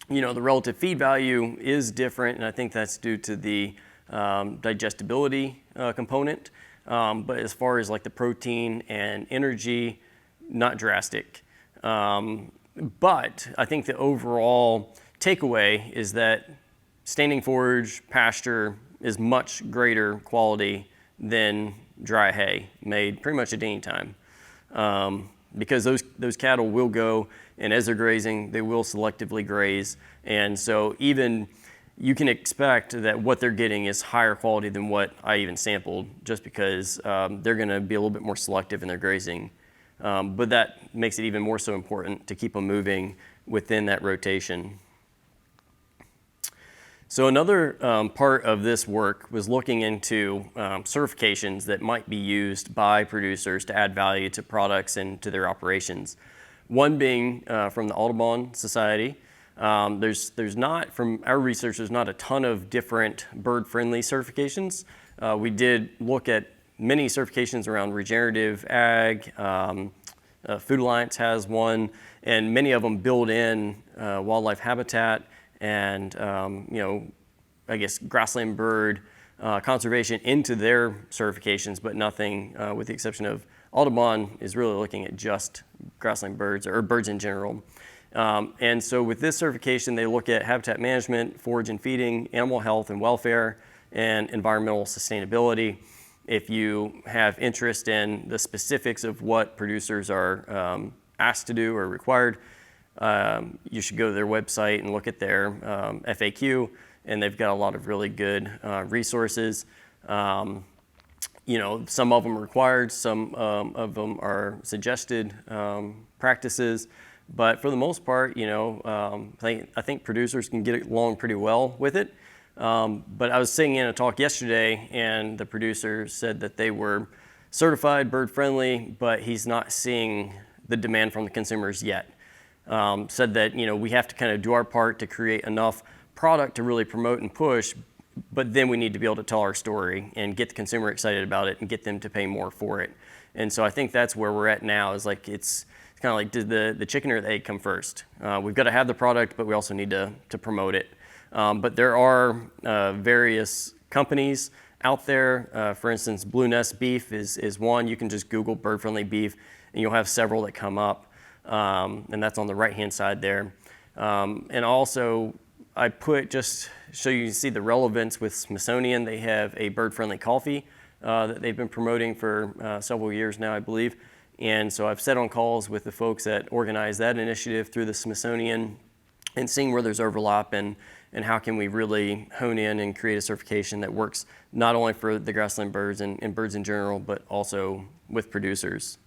relative feed value is different, and I think that's due to the digestibility component. But as far as like the protein and energy, not drastic. But I think the overall takeaway is that standing forage pasture is much greater quality than dry hay made pretty much at any time. Because those cattle will go, and as they're grazing, they will selectively graze. And so even you can expect that what they're getting is higher quality than what I even sampled, just because they're gonna be a little bit more selective in their grazing. But that makes it even more so important to keep them moving within that rotation. So another part of this work was looking into certifications that might be used by producers to add value to products and to their operations. One being from the Audubon Society. There's not, from our research, there's not a ton of different bird-friendly certifications. We did look at many certifications around regenerative ag. Food Alliance has one, and many of them build in wildlife habitat and I guess grassland bird conservation into their certifications, but nothing with the exception of Audubon is really looking at just grassland birds or birds in general. And so with this certification, they look at habitat management, forage and feeding, animal health and welfare, and environmental sustainability. If you have interest in the specifics of what producers are asked to do or required, you should go to their website and look at their FAQ, and they've got a lot of really good resources. Some of them are required, some of them are suggested practices, but for the most part, I think producers can get along pretty well with it. But I was sitting in a talk yesterday, and the producer said that they were certified bird friendly, but he's not seeing the demand from the consumers yet. Said that we have to kind of do our part to create enough product to really promote and push, but then we need to be able to tell our story and get the consumer excited about it and get them to pay more for it. And so I think that's where we're at now, is like it's kind of like, did the chicken or the egg come first? We've got to have the product, but we also need to promote it. But there are various companies out there. For instance, Blue Nest Beef is one. You can just Google bird-friendly beef, and you'll have several that come up. And that's on the right-hand side there. And also, I put, just so you can see the relevance with Smithsonian, they have a bird-friendly coffee that they've been promoting for several years now, I believe. And so I've sat on calls with the folks that organize that initiative through the Smithsonian and seeing where there's overlap and how can we really hone in and create a certification that works not only for the grassland birds and birds in general, but also with producers.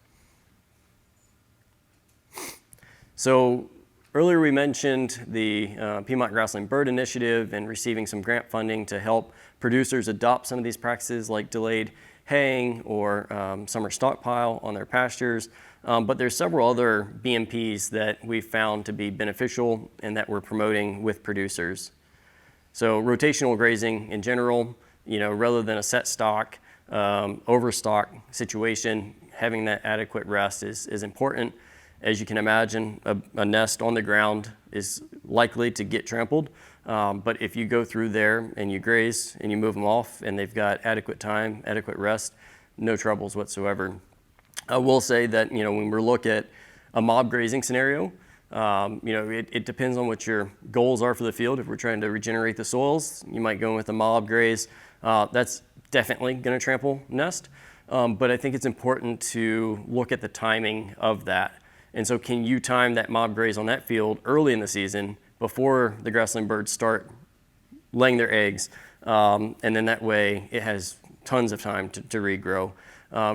So earlier we mentioned the Piedmont Grassland Bird Initiative and receiving some grant funding to help producers adopt some of these practices like delayed haying or summer stockpile on their pastures. But there's several other BMPs that we've found to be beneficial and that we're promoting with producers. So rotational grazing in general, rather than a set stock, overstock situation, having that adequate rest is important. As you can imagine, a nest on the ground is likely to get trampled. But if you go through there and you graze and you move them off and they've got adequate time, adequate rest, no troubles whatsoever. I will say that, when we look at a mob grazing scenario, it depends on what your goals are for the field. If we're trying to regenerate the soils, you might go in with a mob graze. That's definitely going to trample nest. But I think it's important to look at the timing of that. And so can you time that mob graze on that field early in the season before the grassland birds start laying their eggs? And then that way it has tons of time to regrow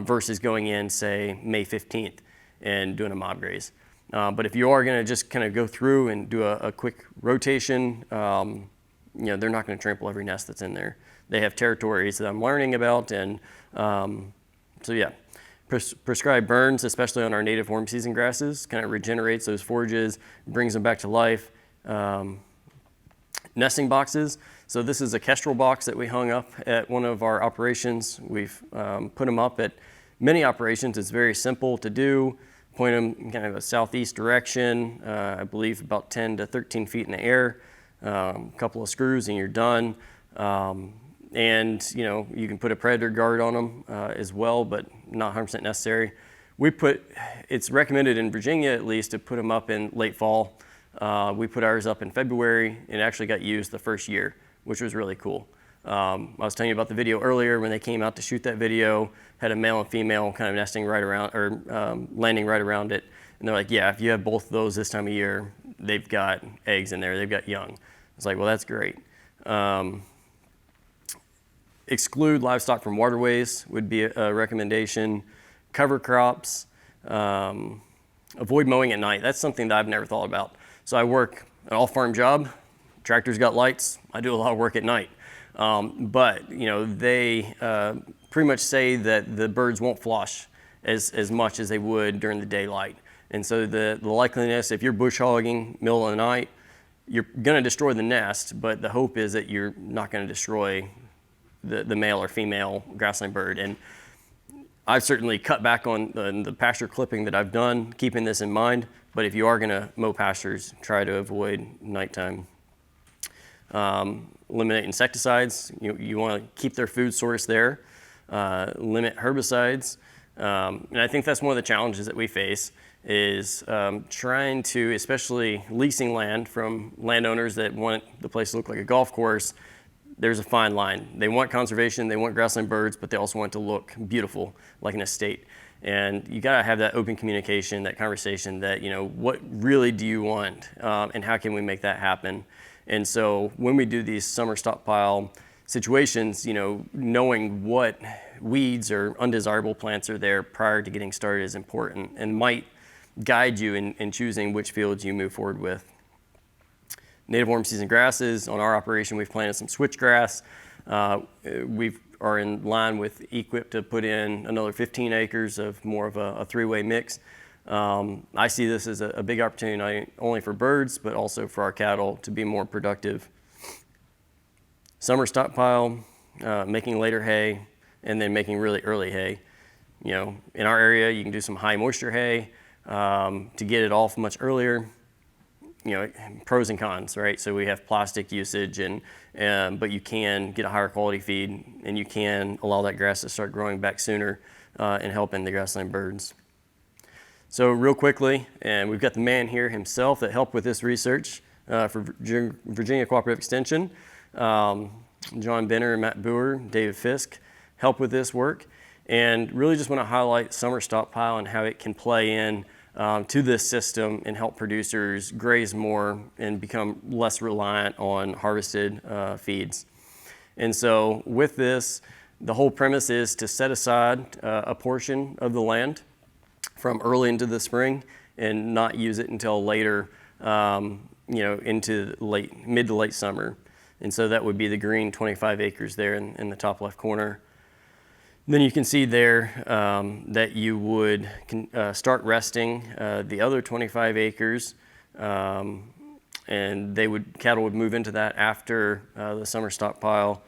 versus going in, say, May 15th and doing a mob graze. But if you are going to just kind of go through and do a quick rotation, they're not going to trample every nest that's in there. They have territories that I'm learning about, and so yeah. Prescribed burns, especially on our native warm season grasses, kind of regenerates those forages, brings them back to life. Nesting boxes. So this is a kestrel box that we hung up at one of our operations. We've put them up at many operations. It's very simple to do. Point them in kind of a southeast direction, I believe about 10 to 13 feet in the air. A couple of screws and you're done. And you can put a predator guard on them as well, but not 100% necessary. It's recommended in Virginia at least to put them up in late fall. We put ours up in February and it actually got used the first year, which was really cool. I was telling you about the video earlier when they came out to shoot that video, had a male and female kind of nesting right around, or landing right around it. And they're like, yeah, if you have both of those this time of year, they've got eggs in there, they've got young. It's like, well, that's great. Exclude livestock from waterways would be a recommendation. Cover crops. Avoid mowing at night. That's something that I've never thought about. So I work an all-farm job. Tractor's got lights. I do a lot of work at night. But they pretty much say that the birds won't flush as much as they would during the daylight. And so the likeliness, if you're bush hogging middle of the night, you're going to destroy the nest, but the hope is that you're not going to destroy the male or female grassland bird. And I've certainly cut back on the pasture clipping that I've done, keeping this in mind. But if you are going to mow pastures, try to avoid nighttime. Eliminate insecticides. You want to keep their food source there. Limit herbicides. And I think that's one of the challenges that we face is trying to, especially leasing land from landowners that want the place to look like a golf course. There's a fine line. They want conservation, they want grassland birds, but they also want it to look beautiful, like an estate. And you gotta have that open communication, that conversation that, what really do you want and how can we make that happen? And so when we do these summer stockpile situations, knowing what weeds or undesirable plants are there prior to getting started is important and might guide you in choosing which fields you move forward with. native warm season grasses. On our operation, we've planted some switchgrass. We are in line with Equip to put in another 15 acres of more of a three-way mix. I see this as a big opportunity, not only for birds, but also for our cattle to be more productive. Summer stockpile, making later hay, and then making really early hay. You know, in our area, you can do some high moisture hay to get it off much earlier. You know, pros and cons, right? So we have plastic usage, but you can get a higher quality feed, and you can allow that grass to start growing back sooner and helping the grassland birds. So real quickly, and we've got the man here himself that helped with this research for Virginia Cooperative Extension. John Benner, Matt Boer, David Fisk helped with this work, and really just want to highlight summer stockpile and how it can play in to this system and help producers graze more and become less reliant on harvested feeds. And so with this, the whole premise is to set aside a portion of the land from early into the spring and not use it until later, into mid to late summer. And so that would be the green 25 acres there in the top left corner. Then you can see there that you would start resting the other 25 acres, and cattle would move into that after the summer stockpile,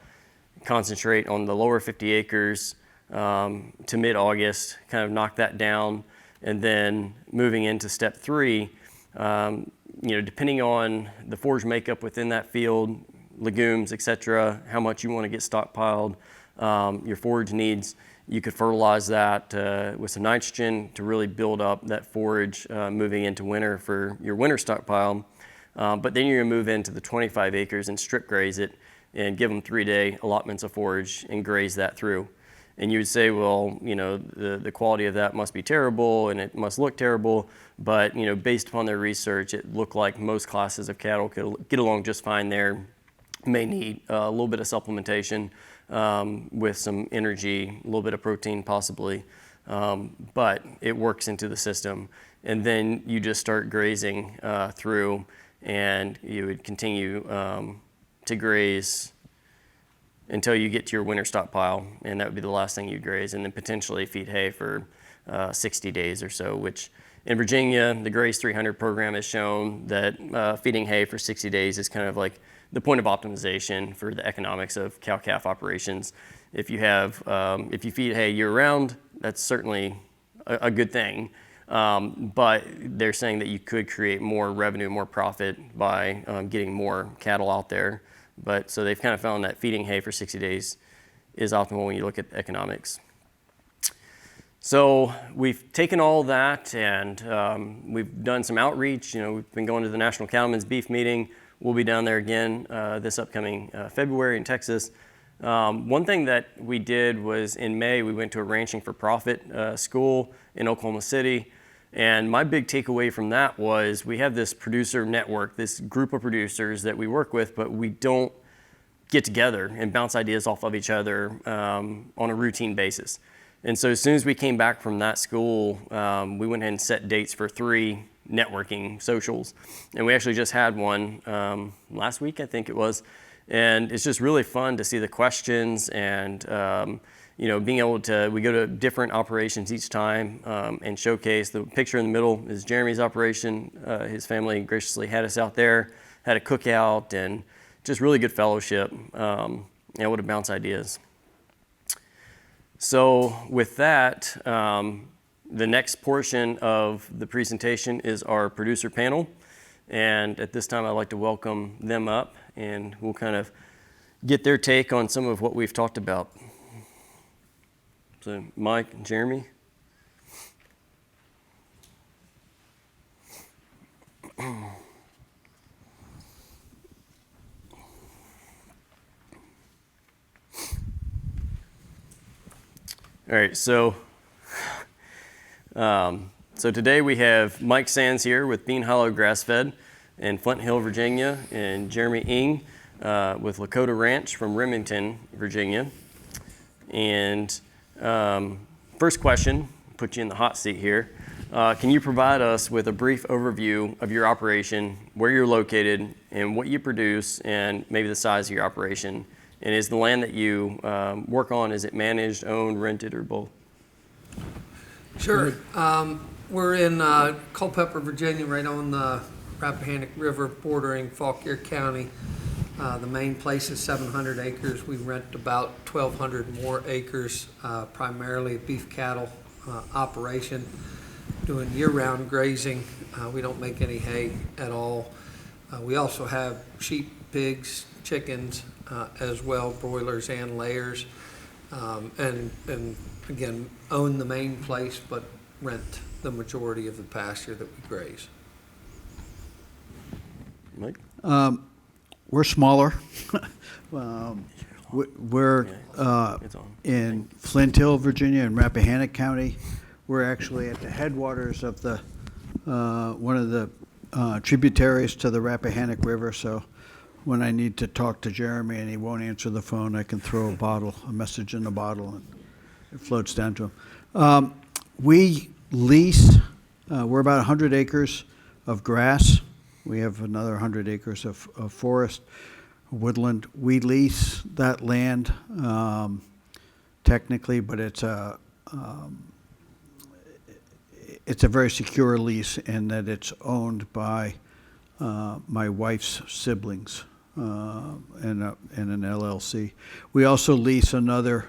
concentrate on the lower 50 acres to mid-August, kind of knock that down, and then moving into step 3, depending on the forage makeup within that field, legumes, etc., how much you want to get stockpiled, your forage needs, you could fertilize that with some nitrogen to really build up that forage moving into winter for your winter stockpile. But then you're going to move into the 25 acres and strip graze it and give them 3-day allotments of forage and graze that through. And you would say, well, the quality of that must be terrible and it must look terrible, but based upon their research, it looked like most classes of cattle could get along just fine there. May need a little bit of supplementation with some energy, a little bit of protein possibly, but it works into the system. And then you just start grazing through, and you would continue to graze until you get to your winter stockpile, and that would be the last thing you'd graze, and then potentially feed hay for 60 days or so, which in Virginia, the Graze 300 program has shown that feeding hay for 60 days is kind of like the point of optimization for the economics of cow-calf operations. If you feed hay year-round, that's certainly a good thing, but they're saying that you could create more revenue, more profit by getting more cattle out there. But so they've kind of found that feeding hay for 60 days is optimal when you look at the economics. So we've taken all that and we've done some outreach. We've been going to the National Cattlemen's Beef Meeting. We'll be down there again this upcoming February in Texas. One thing that we did was in May, we went to a Ranching for Profit school in Oklahoma City. And my big takeaway from that was we have this producer network, this group of producers that we work with, but we don't get together and bounce ideas off of each other on a routine basis. And so as soon as we came back from that school, we went ahead and set dates for 3 networking socials. And we actually just had one last week, I think it was. And it's just really fun to see the questions and being able to, we go to different operations each time and showcase. The picture in the middle is Jeremy's operation. His family graciously had us out there, had a cookout, and just really good fellowship, able to bounce ideas. So with that, the next portion of the presentation is our producer panel. And at this time, I'd like to welcome them up, and we'll kind of get their take on some of what we've talked about. So Mike and Jeremy. All right, so today we have Mike Sands here with Bean Hollow Grass-Fed in Flint Hill, Virginia, and Jeremy Ng with Lakota Ranch from Remington, Virginia. And first question, put you in the hot seat here. Can you provide us with a brief overview of your operation, where you're located, and what you produce, and maybe the size of your operation? And is the land that you work on, is it managed, owned, rented, or both? Sure. We're in Culpeper, Virginia, right on the Rappahannock River, bordering Fauquier County. The main place is 700 acres. We rent about 1,200 more acres, primarily a beef cattle operation, doing year-round grazing. We don't make any hay at all. We also have sheep, pigs, chickens as well, broilers and layers, and again, own the main place, but rent the majority of the pasture that we graze. Mike? We're smaller. We're in Flint Hill, Virginia, in Rappahannock County. We're actually at the headwaters of the one of the tributaries to the Rappahannock River. So when I need to talk to Jeremy and he won't answer the phone, I can throw a message in the bottle, and it floats down to him. We lease. We're about 100 acres of grass. We have another 100 acres of forest, woodland. We lease that land technically, but it's a very secure lease in that it's owned by my wife's siblings and an LLC. We also lease another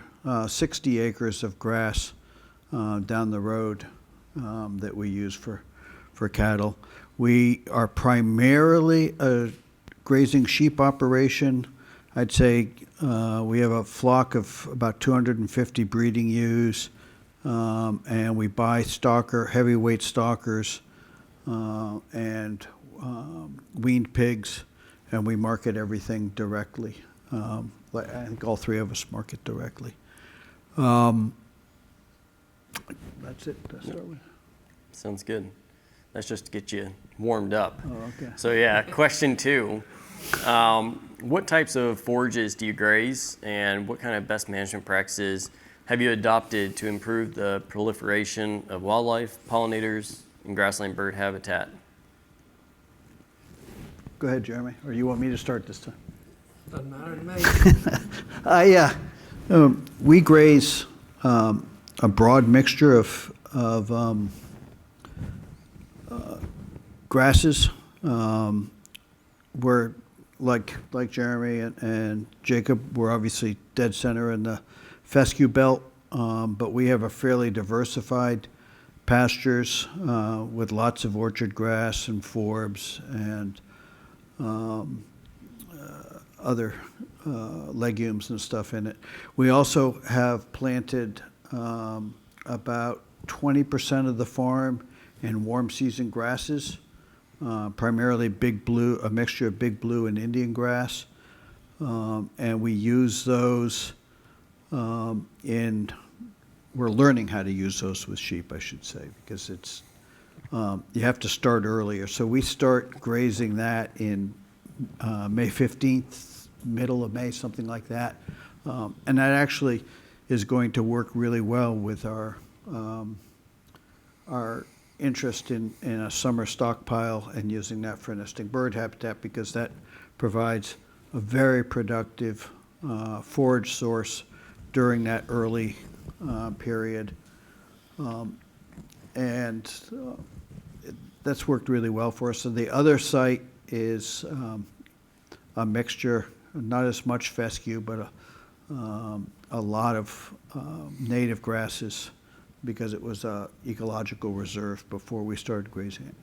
60 acres of grass down the road that we use for cattle. We are primarily a grazing sheep operation. I'd say we have a flock of about 250 breeding ewes, and we buy heavyweight stockers, and weaned pigs, and we market everything directly. I think all three of us market directly. That's it to start with. Sounds good. That's just to get you warmed up. Oh, okay. So yeah, question 2. What types of forages do you graze, and what kind of best management practices have you adopted to improve the proliferation of wildlife, pollinators, and grassland bird habitat? Go ahead, Jeremy, or you want me to start this time? Doesn't matter to me. We graze a broad mixture of grasses. We're like Jeremy and Jacob. We're obviously dead center in the fescue belt, but we have a fairly diversified pastures with lots of orchard grass and forbs and other legumes and stuff in it. We also have planted about 20% of the farm in warm season grasses, primarily big blue, a mixture of big blue and Indian grass, and we use those we're learning how to use those with sheep, I should say, because it's you have to start earlier. So we start grazing that in May 15th, middle of May, something like that. And that actually is going to work really well with our interest in a summer stockpile and using that for nesting bird habitat, because that provides a very productive forage source during that early period. That's worked really well for us. So the other site is a mixture, not as much fescue, but a lot of native grasses, because it was an ecological reserve before we started grazing it.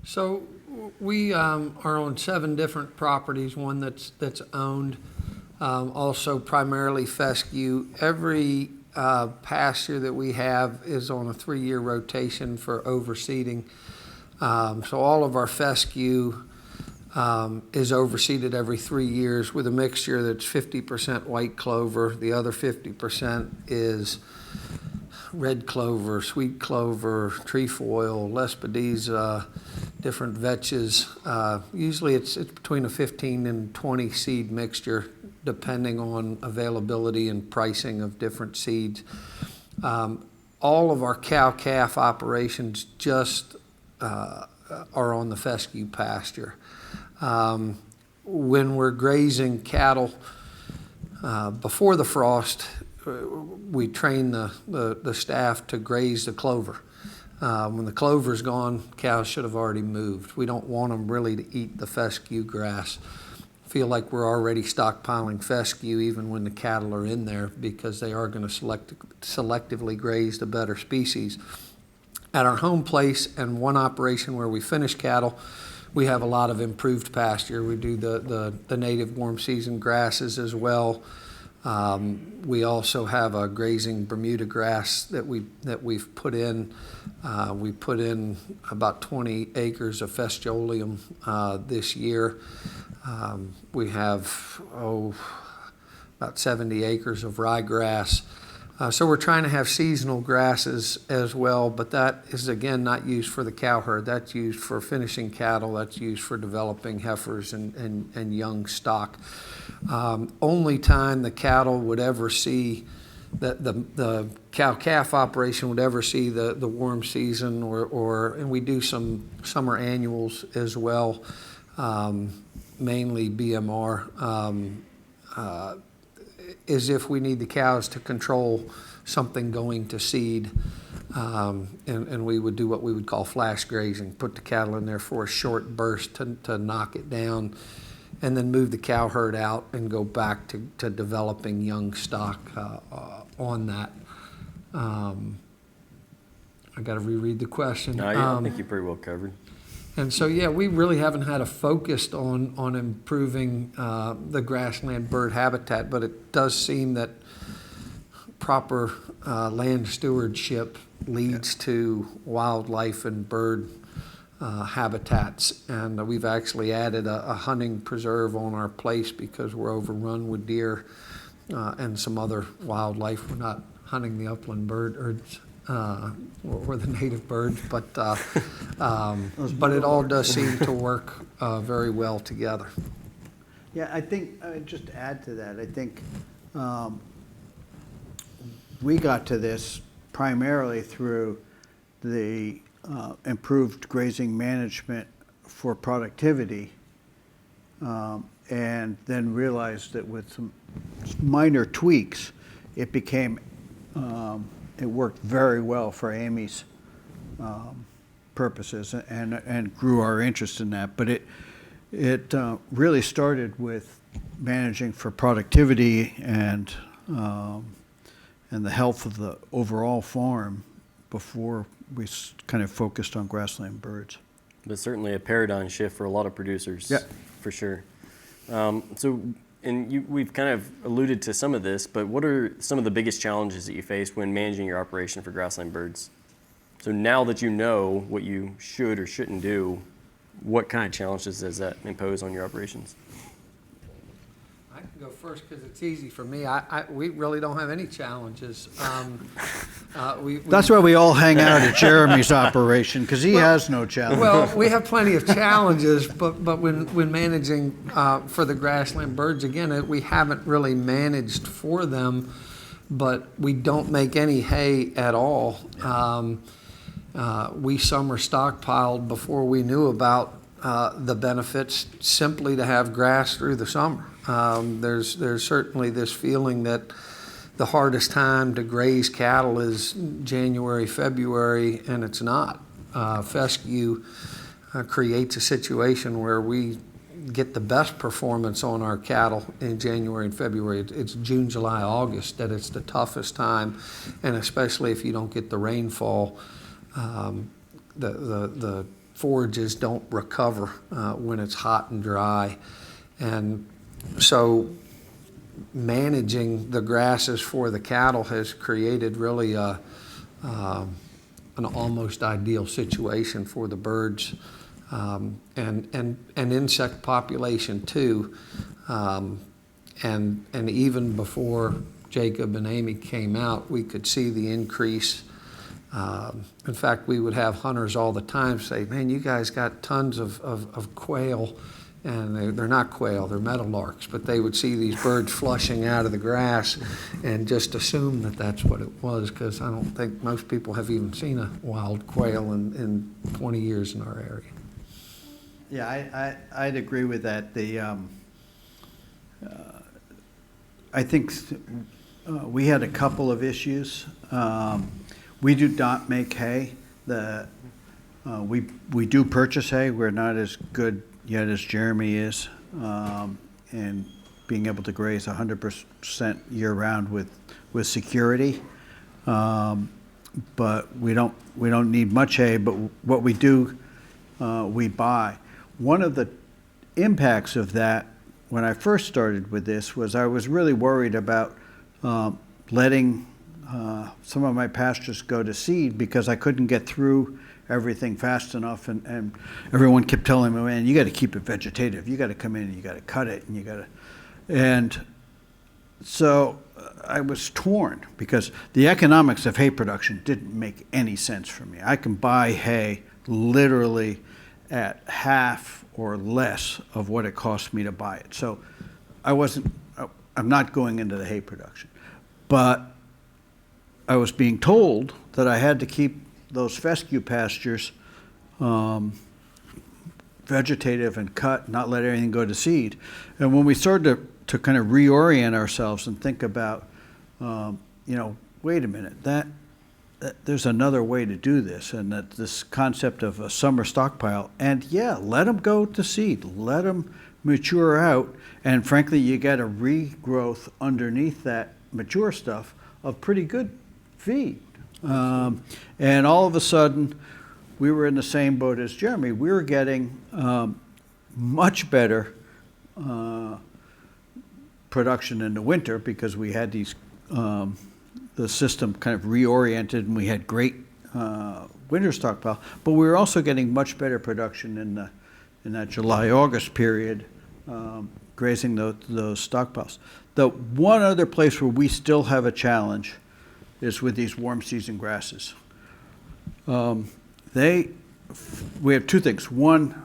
So we are on 7 different properties, one that's owned, also primarily fescue. Every pasture that we have is on a 3-year rotation for overseeding. So all of our fescue is overseeded every 3 years with a mixture that's 50% white clover. The other 50% is red clover, sweet clover, trefoil, lespedeza, different vetches. Usually it's between a 15 and 20 seed mixture, depending on availability and pricing of different seeds. all of our cow-calf operations just are on the fescue pasture. When we're grazing cattle before the frost, we train the staff to graze the clover. When the clover's gone, cows should have already moved. We don't want them really to eat the fescue grass. Feel like we're already stockpiling fescue even when the cattle are in there, because they are going to selectively graze the better species. At our home place and one operation where we finish cattle, we have a lot of improved pasture. We do the native warm season grasses as well. We also have a grazing Bermuda grass that we've put in. We put in about 20 acres of fescioleum this year. We have about 70 acres of ryegrass. So we're trying to have seasonal grasses as well, but that is again not used for the cow herd. That's used for finishing cattle. That's used for developing heifers and young stock. Only time the cattle would ever see the cow-calf operation would ever see the warm season and we do some summer annuals as well, mainly BMR, is if we need the cows to control something going to seed, and we would do what we would call flash grazing, put the cattle in there for a short burst to knock it down, and then move the cow herd out and go back to developing young stock on that. I got to reread the question. No, yeah, I think you pretty well covered. And so, yeah, we really haven't had a focus on improving the grassland bird habitat, but it does seem that proper land stewardship leads to wildlife and bird habitats. And we've actually added a hunting preserve on our place because we're overrun with deer and some other wildlife. We're not hunting the upland birds. Or the native birds, but it all does seem to work very well together. Yeah, I think, just to add to that, I think we got to this primarily through the improved grazing management for productivity, and then realized that with some minor tweaks, it became it worked very well for Amy's purposes and grew our interest in that. But it really started with managing for productivity and the health of the overall farm before we kind of focused on grassland birds. But certainly a paradigm shift for a lot of producers, yeah, for sure. We've kind of alluded to some of this, but what are some of the biggest challenges that you face when managing your operation for grassland birds? So now that you know what you should or shouldn't do, what kind of challenges does that impose on your operations? I can go first because it's easy for me. We really don't have any challenges. That's why we all hang out at Jeremy's operation, because he has no challenge. Well, we have plenty of challenges, but when managing for the grassland birds, again, we haven't really managed for them, but we don't make any hay at all. We summer stockpiled before we knew about the benefits, simply to have grass through the summer. There's certainly this feeling that the hardest time to graze cattle is January, February, and it's not. Fescue creates a situation where we get the best performance on our cattle in January and February. It's June, July, August that it's the toughest time, and especially if you don't get the rainfall, the forages don't recover when it's hot and dry. And so managing the grasses for the cattle has created really an almost ideal situation for the birds and insect population too. And even before Jacob and Amy came out, we could see the increase. In fact, we would have hunters all the time say, "Man, you guys got tons of quail and they're not quail, they're meadowlarks, but they would see these birds flushing out of the grass and just assume that that's what it was, because I don't think most people have even seen a wild quail in 20 years in our area. Yeah, I'd agree with that. I think we had a couple of issues. We do not make hay. We do purchase hay. We're not as good yet as Jeremy is, and being able to graze 100% year-round with security. But we don't need much hay. But what we do, we buy. One of the impacts of that, when I first started with this, was I was really worried about letting some of my pastures go to seed because I couldn't get through everything fast enough, and everyone kept telling me, man, you got to keep it vegetative. You got to come in and you got to cut it, and you got to, and so I was torn because the economics of hay production didn't make any sense for me. I can buy hay literally at half or less of what it cost me to buy it. So I'm not going into the hay production, but I was being told that I had to keep those fescue pastures vegetative and cut, not let everything go to seed. And when we started to kind of reorient ourselves and think about, wait a minute, that there's another way to do this, and that this concept of a summer stockpile, and yeah, let them go to seed, let them mature out, and frankly, you get a regrowth underneath that mature stuff of pretty good feed. And all of a sudden, we were in the same boat as Jeremy. We were getting much better production in the winter because we had these the system kind of reoriented, and we had great winter stockpile. But we were also getting much better production in that July-August period, grazing those stockpiles. The one other place where we still have a challenge is with these warm season grasses. We have two things. One,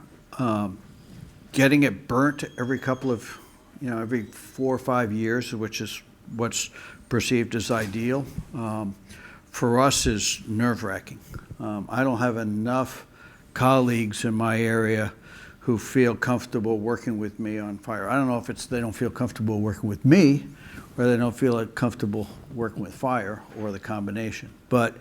getting it burnt every every 4 or 5 years, which is what's perceived as ideal, for us is nerve-wracking. I don't have enough colleagues in my area who feel comfortable working with me on fire. I don't know if it's they don't feel comfortable working with me, or they don't feel comfortable working with fire, or the combination. But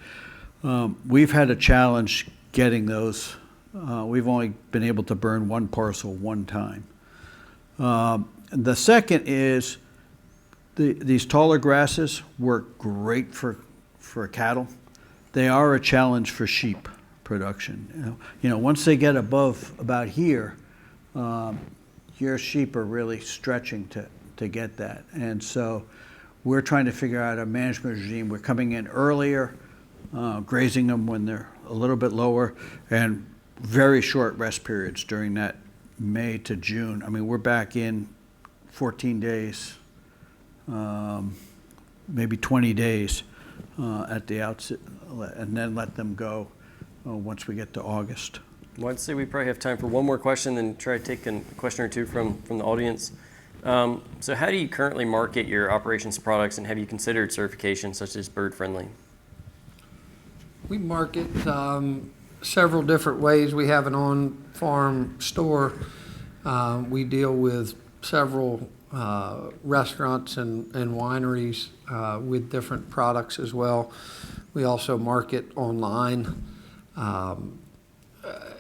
we've had a challenge getting those. We've only been able to burn one parcel one time. The second is these taller grasses work great for cattle. They are a challenge for sheep production. Once they get above about here, your sheep are really stretching to get that. And so we're trying to figure out a management regime. We're coming in earlier, grazing them when they're a little bit lower, and very short rest periods during that May to June. I mean, we're back in 14 days, maybe 20 days at the outset, and then let them go once we get to August. Well, I'd say we probably have time for one more question, then try to take a question or two from the audience. So how do you currently market your operations products, and have you considered certifications such as bird friendly? We market several different ways. We have an on-farm store. We deal with several restaurants and wineries with different products as well. We also market online,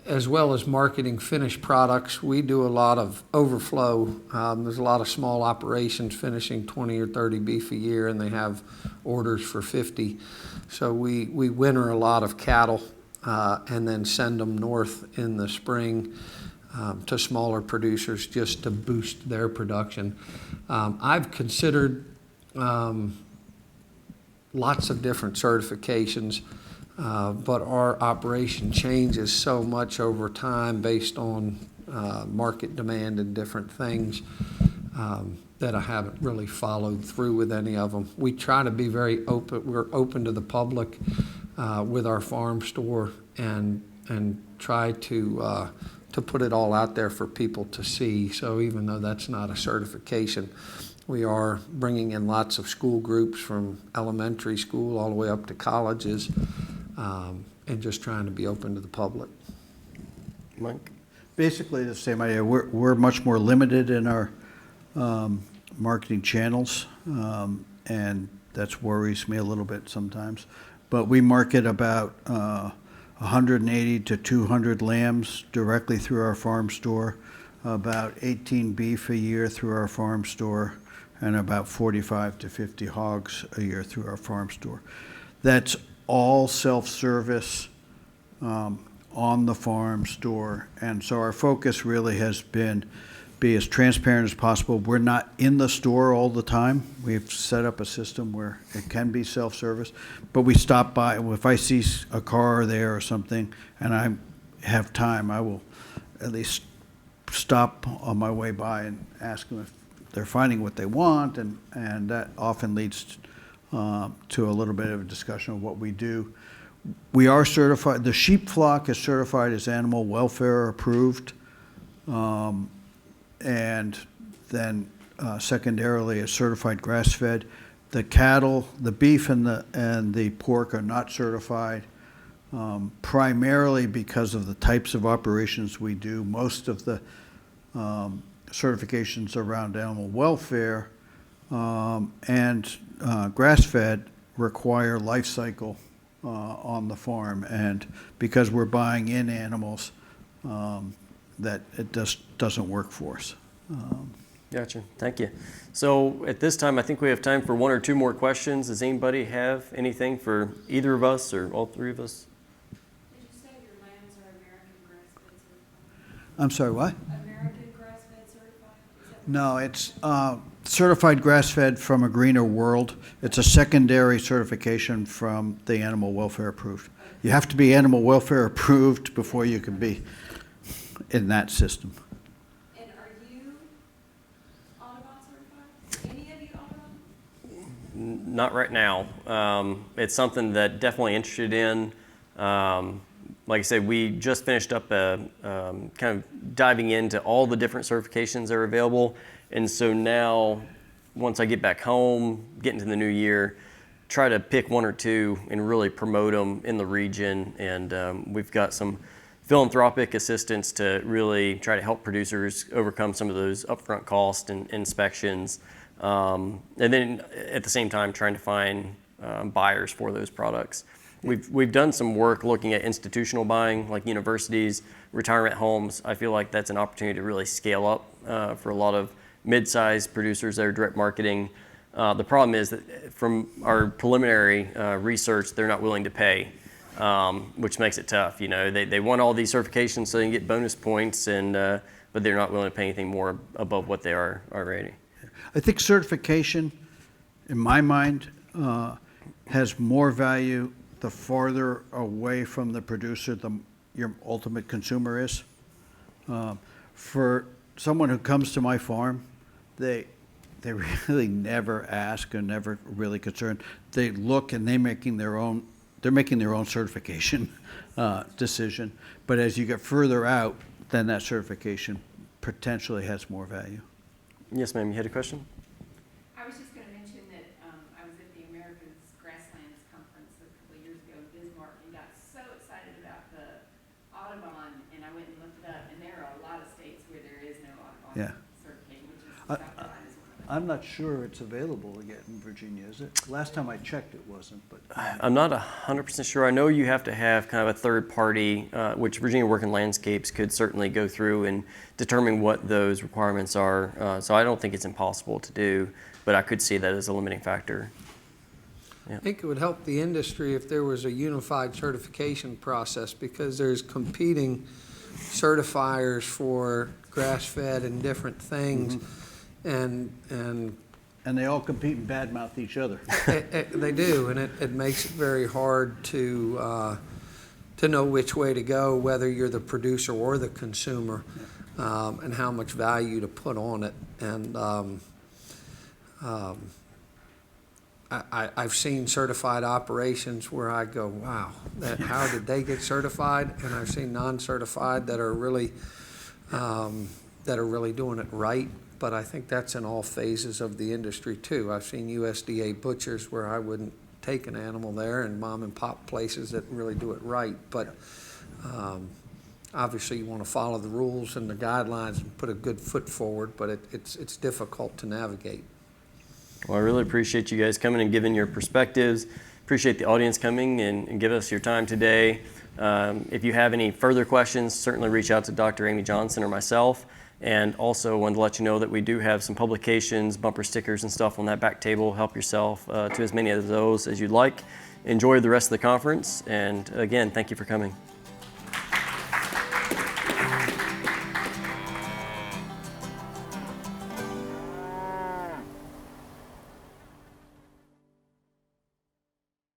as well as marketing finished products. We do a lot of overflow. There's a lot of small operations finishing 20 or 30 beef a year, and they have orders for 50. So we winter a lot of cattle and then send them north in the spring to smaller producers just to boost their production. I've considered lots of different certifications, but our operation changes so much over time based on market demand and different things that I haven't really followed through with any of them. We try to be very open. We're open to the public with our farm store, and try to put it all out there for people to see. So even though that's not a certification, we are bringing in lots of school groups from elementary school all the way up to colleges, and just trying to be open to the public. Mike? Basically the same idea. We're much more limited in our marketing channels, and that worries me a little bit sometimes. But we market about 180 to 200 lambs directly through our farm store, about 18 beef a year through our farm store, and about 45 to 50 hogs a year through our farm store. That's all self-service on the farm store. And so our focus really has been be as transparent as possible. We're not in the store all the time. We've set up a system where it can be self-service, but we stop by. If I see a car there or something and I have time, I will at least stop on my way by and ask them if they're finding what they want, and that often leads to a little bit of a discussion of what we do. We are certified, the sheep flock is certified as animal welfare approved, and then secondarily is certified grass-fed. The cattle, the beef and the pork are not certified, primarily because of the types of operations we do. Most of the certifications around animal welfare and grass-fed require life cycle on the farm, and because we're buying in animals, that it just doesn't work for us. Gotcha. Thank you. So at this time, I think we have time for one or two more questions. Does anybody have anything for either of us or all three of us? Did you say your lambs are American grass-fed certified? I'm sorry, what? American grass-fed certified? Is that No, it's certified grass-fed from A Greener World. It's a secondary certification from the animal welfare approved. You have to be animal welfare approved before you can be in that system. And are you Audubon certified? Any of you Audubon? Not right now. It's something that definitely interested in. Like I said, we just finished up kind of diving into all the different certifications that are available. And so now, once I get back home, get into the new year, try to pick one or two and really promote them in the region. And we've got some philanthropic assistance to really try to help producers overcome some of those upfront costs and inspections. And then at the same time, trying to find buyers for those products. We've done some work looking at institutional buying, like universities, retirement homes. I feel like that's an opportunity to really scale up for a lot of mid-sized producers that are direct marketing. The problem is that from our preliminary research, they're not willing to pay, which makes it tough. You know, they want all these certifications so they can get bonus points, but they're not willing to pay anything more above what they are already. I think certification, in my mind, has more value the farther away from the producer your ultimate consumer is. For someone who comes to my farm, they really never ask and never really concerned. They look and they're making their own certification decision. But as you get further out, then that certification potentially has more value. Yes, ma'am, you had a question? I was just going to mention that I was at the American Grasslands conference a couple of years ago in Bismarck and got so excited about the Audubon, and I went and looked it up, and there are a lot of states where there is no Audubon certification, which is South Carolina is one of them. I'm not sure it's available yet in Virginia, is it? Last time I checked, it wasn't. But I'm not 100% sure. I know you have to have kind of a third party, which Virginia Working Landscapes could certainly go through and determine what those requirements are. So I don't think it's impossible to do, but I could see that as a limiting factor. Yeah. I think it would help the industry if there was a unified certification process, because there's competing certifiers for grass-fed and different things. Mm-hmm. And they all compete and badmouth each other. They do, and it makes it very hard to know which way to go, whether you're the producer or the consumer, and how much value to put on it. And I've seen certified operations where I go, wow, how did they get certified? And I've seen non-certified that are really that are really doing it right. But I think that's in all phases of the industry too. I've seen USDA butchers where I wouldn't take an animal there, and mom and pop places that really do it right. But obviously you want to follow the rules and the guidelines and put a good foot forward, but it's difficult to navigate. Well, I really appreciate you guys coming and giving your perspectives. Appreciate the audience coming and give us your time today. If you have any further questions, certainly reach out to Dr. Amy Johnson or myself. And also wanted to let you know that we do have some publications, bumper stickers and stuff on that back table. Help yourself to as many of those as you'd like. Enjoy the rest of the conference. And again, thank you for coming.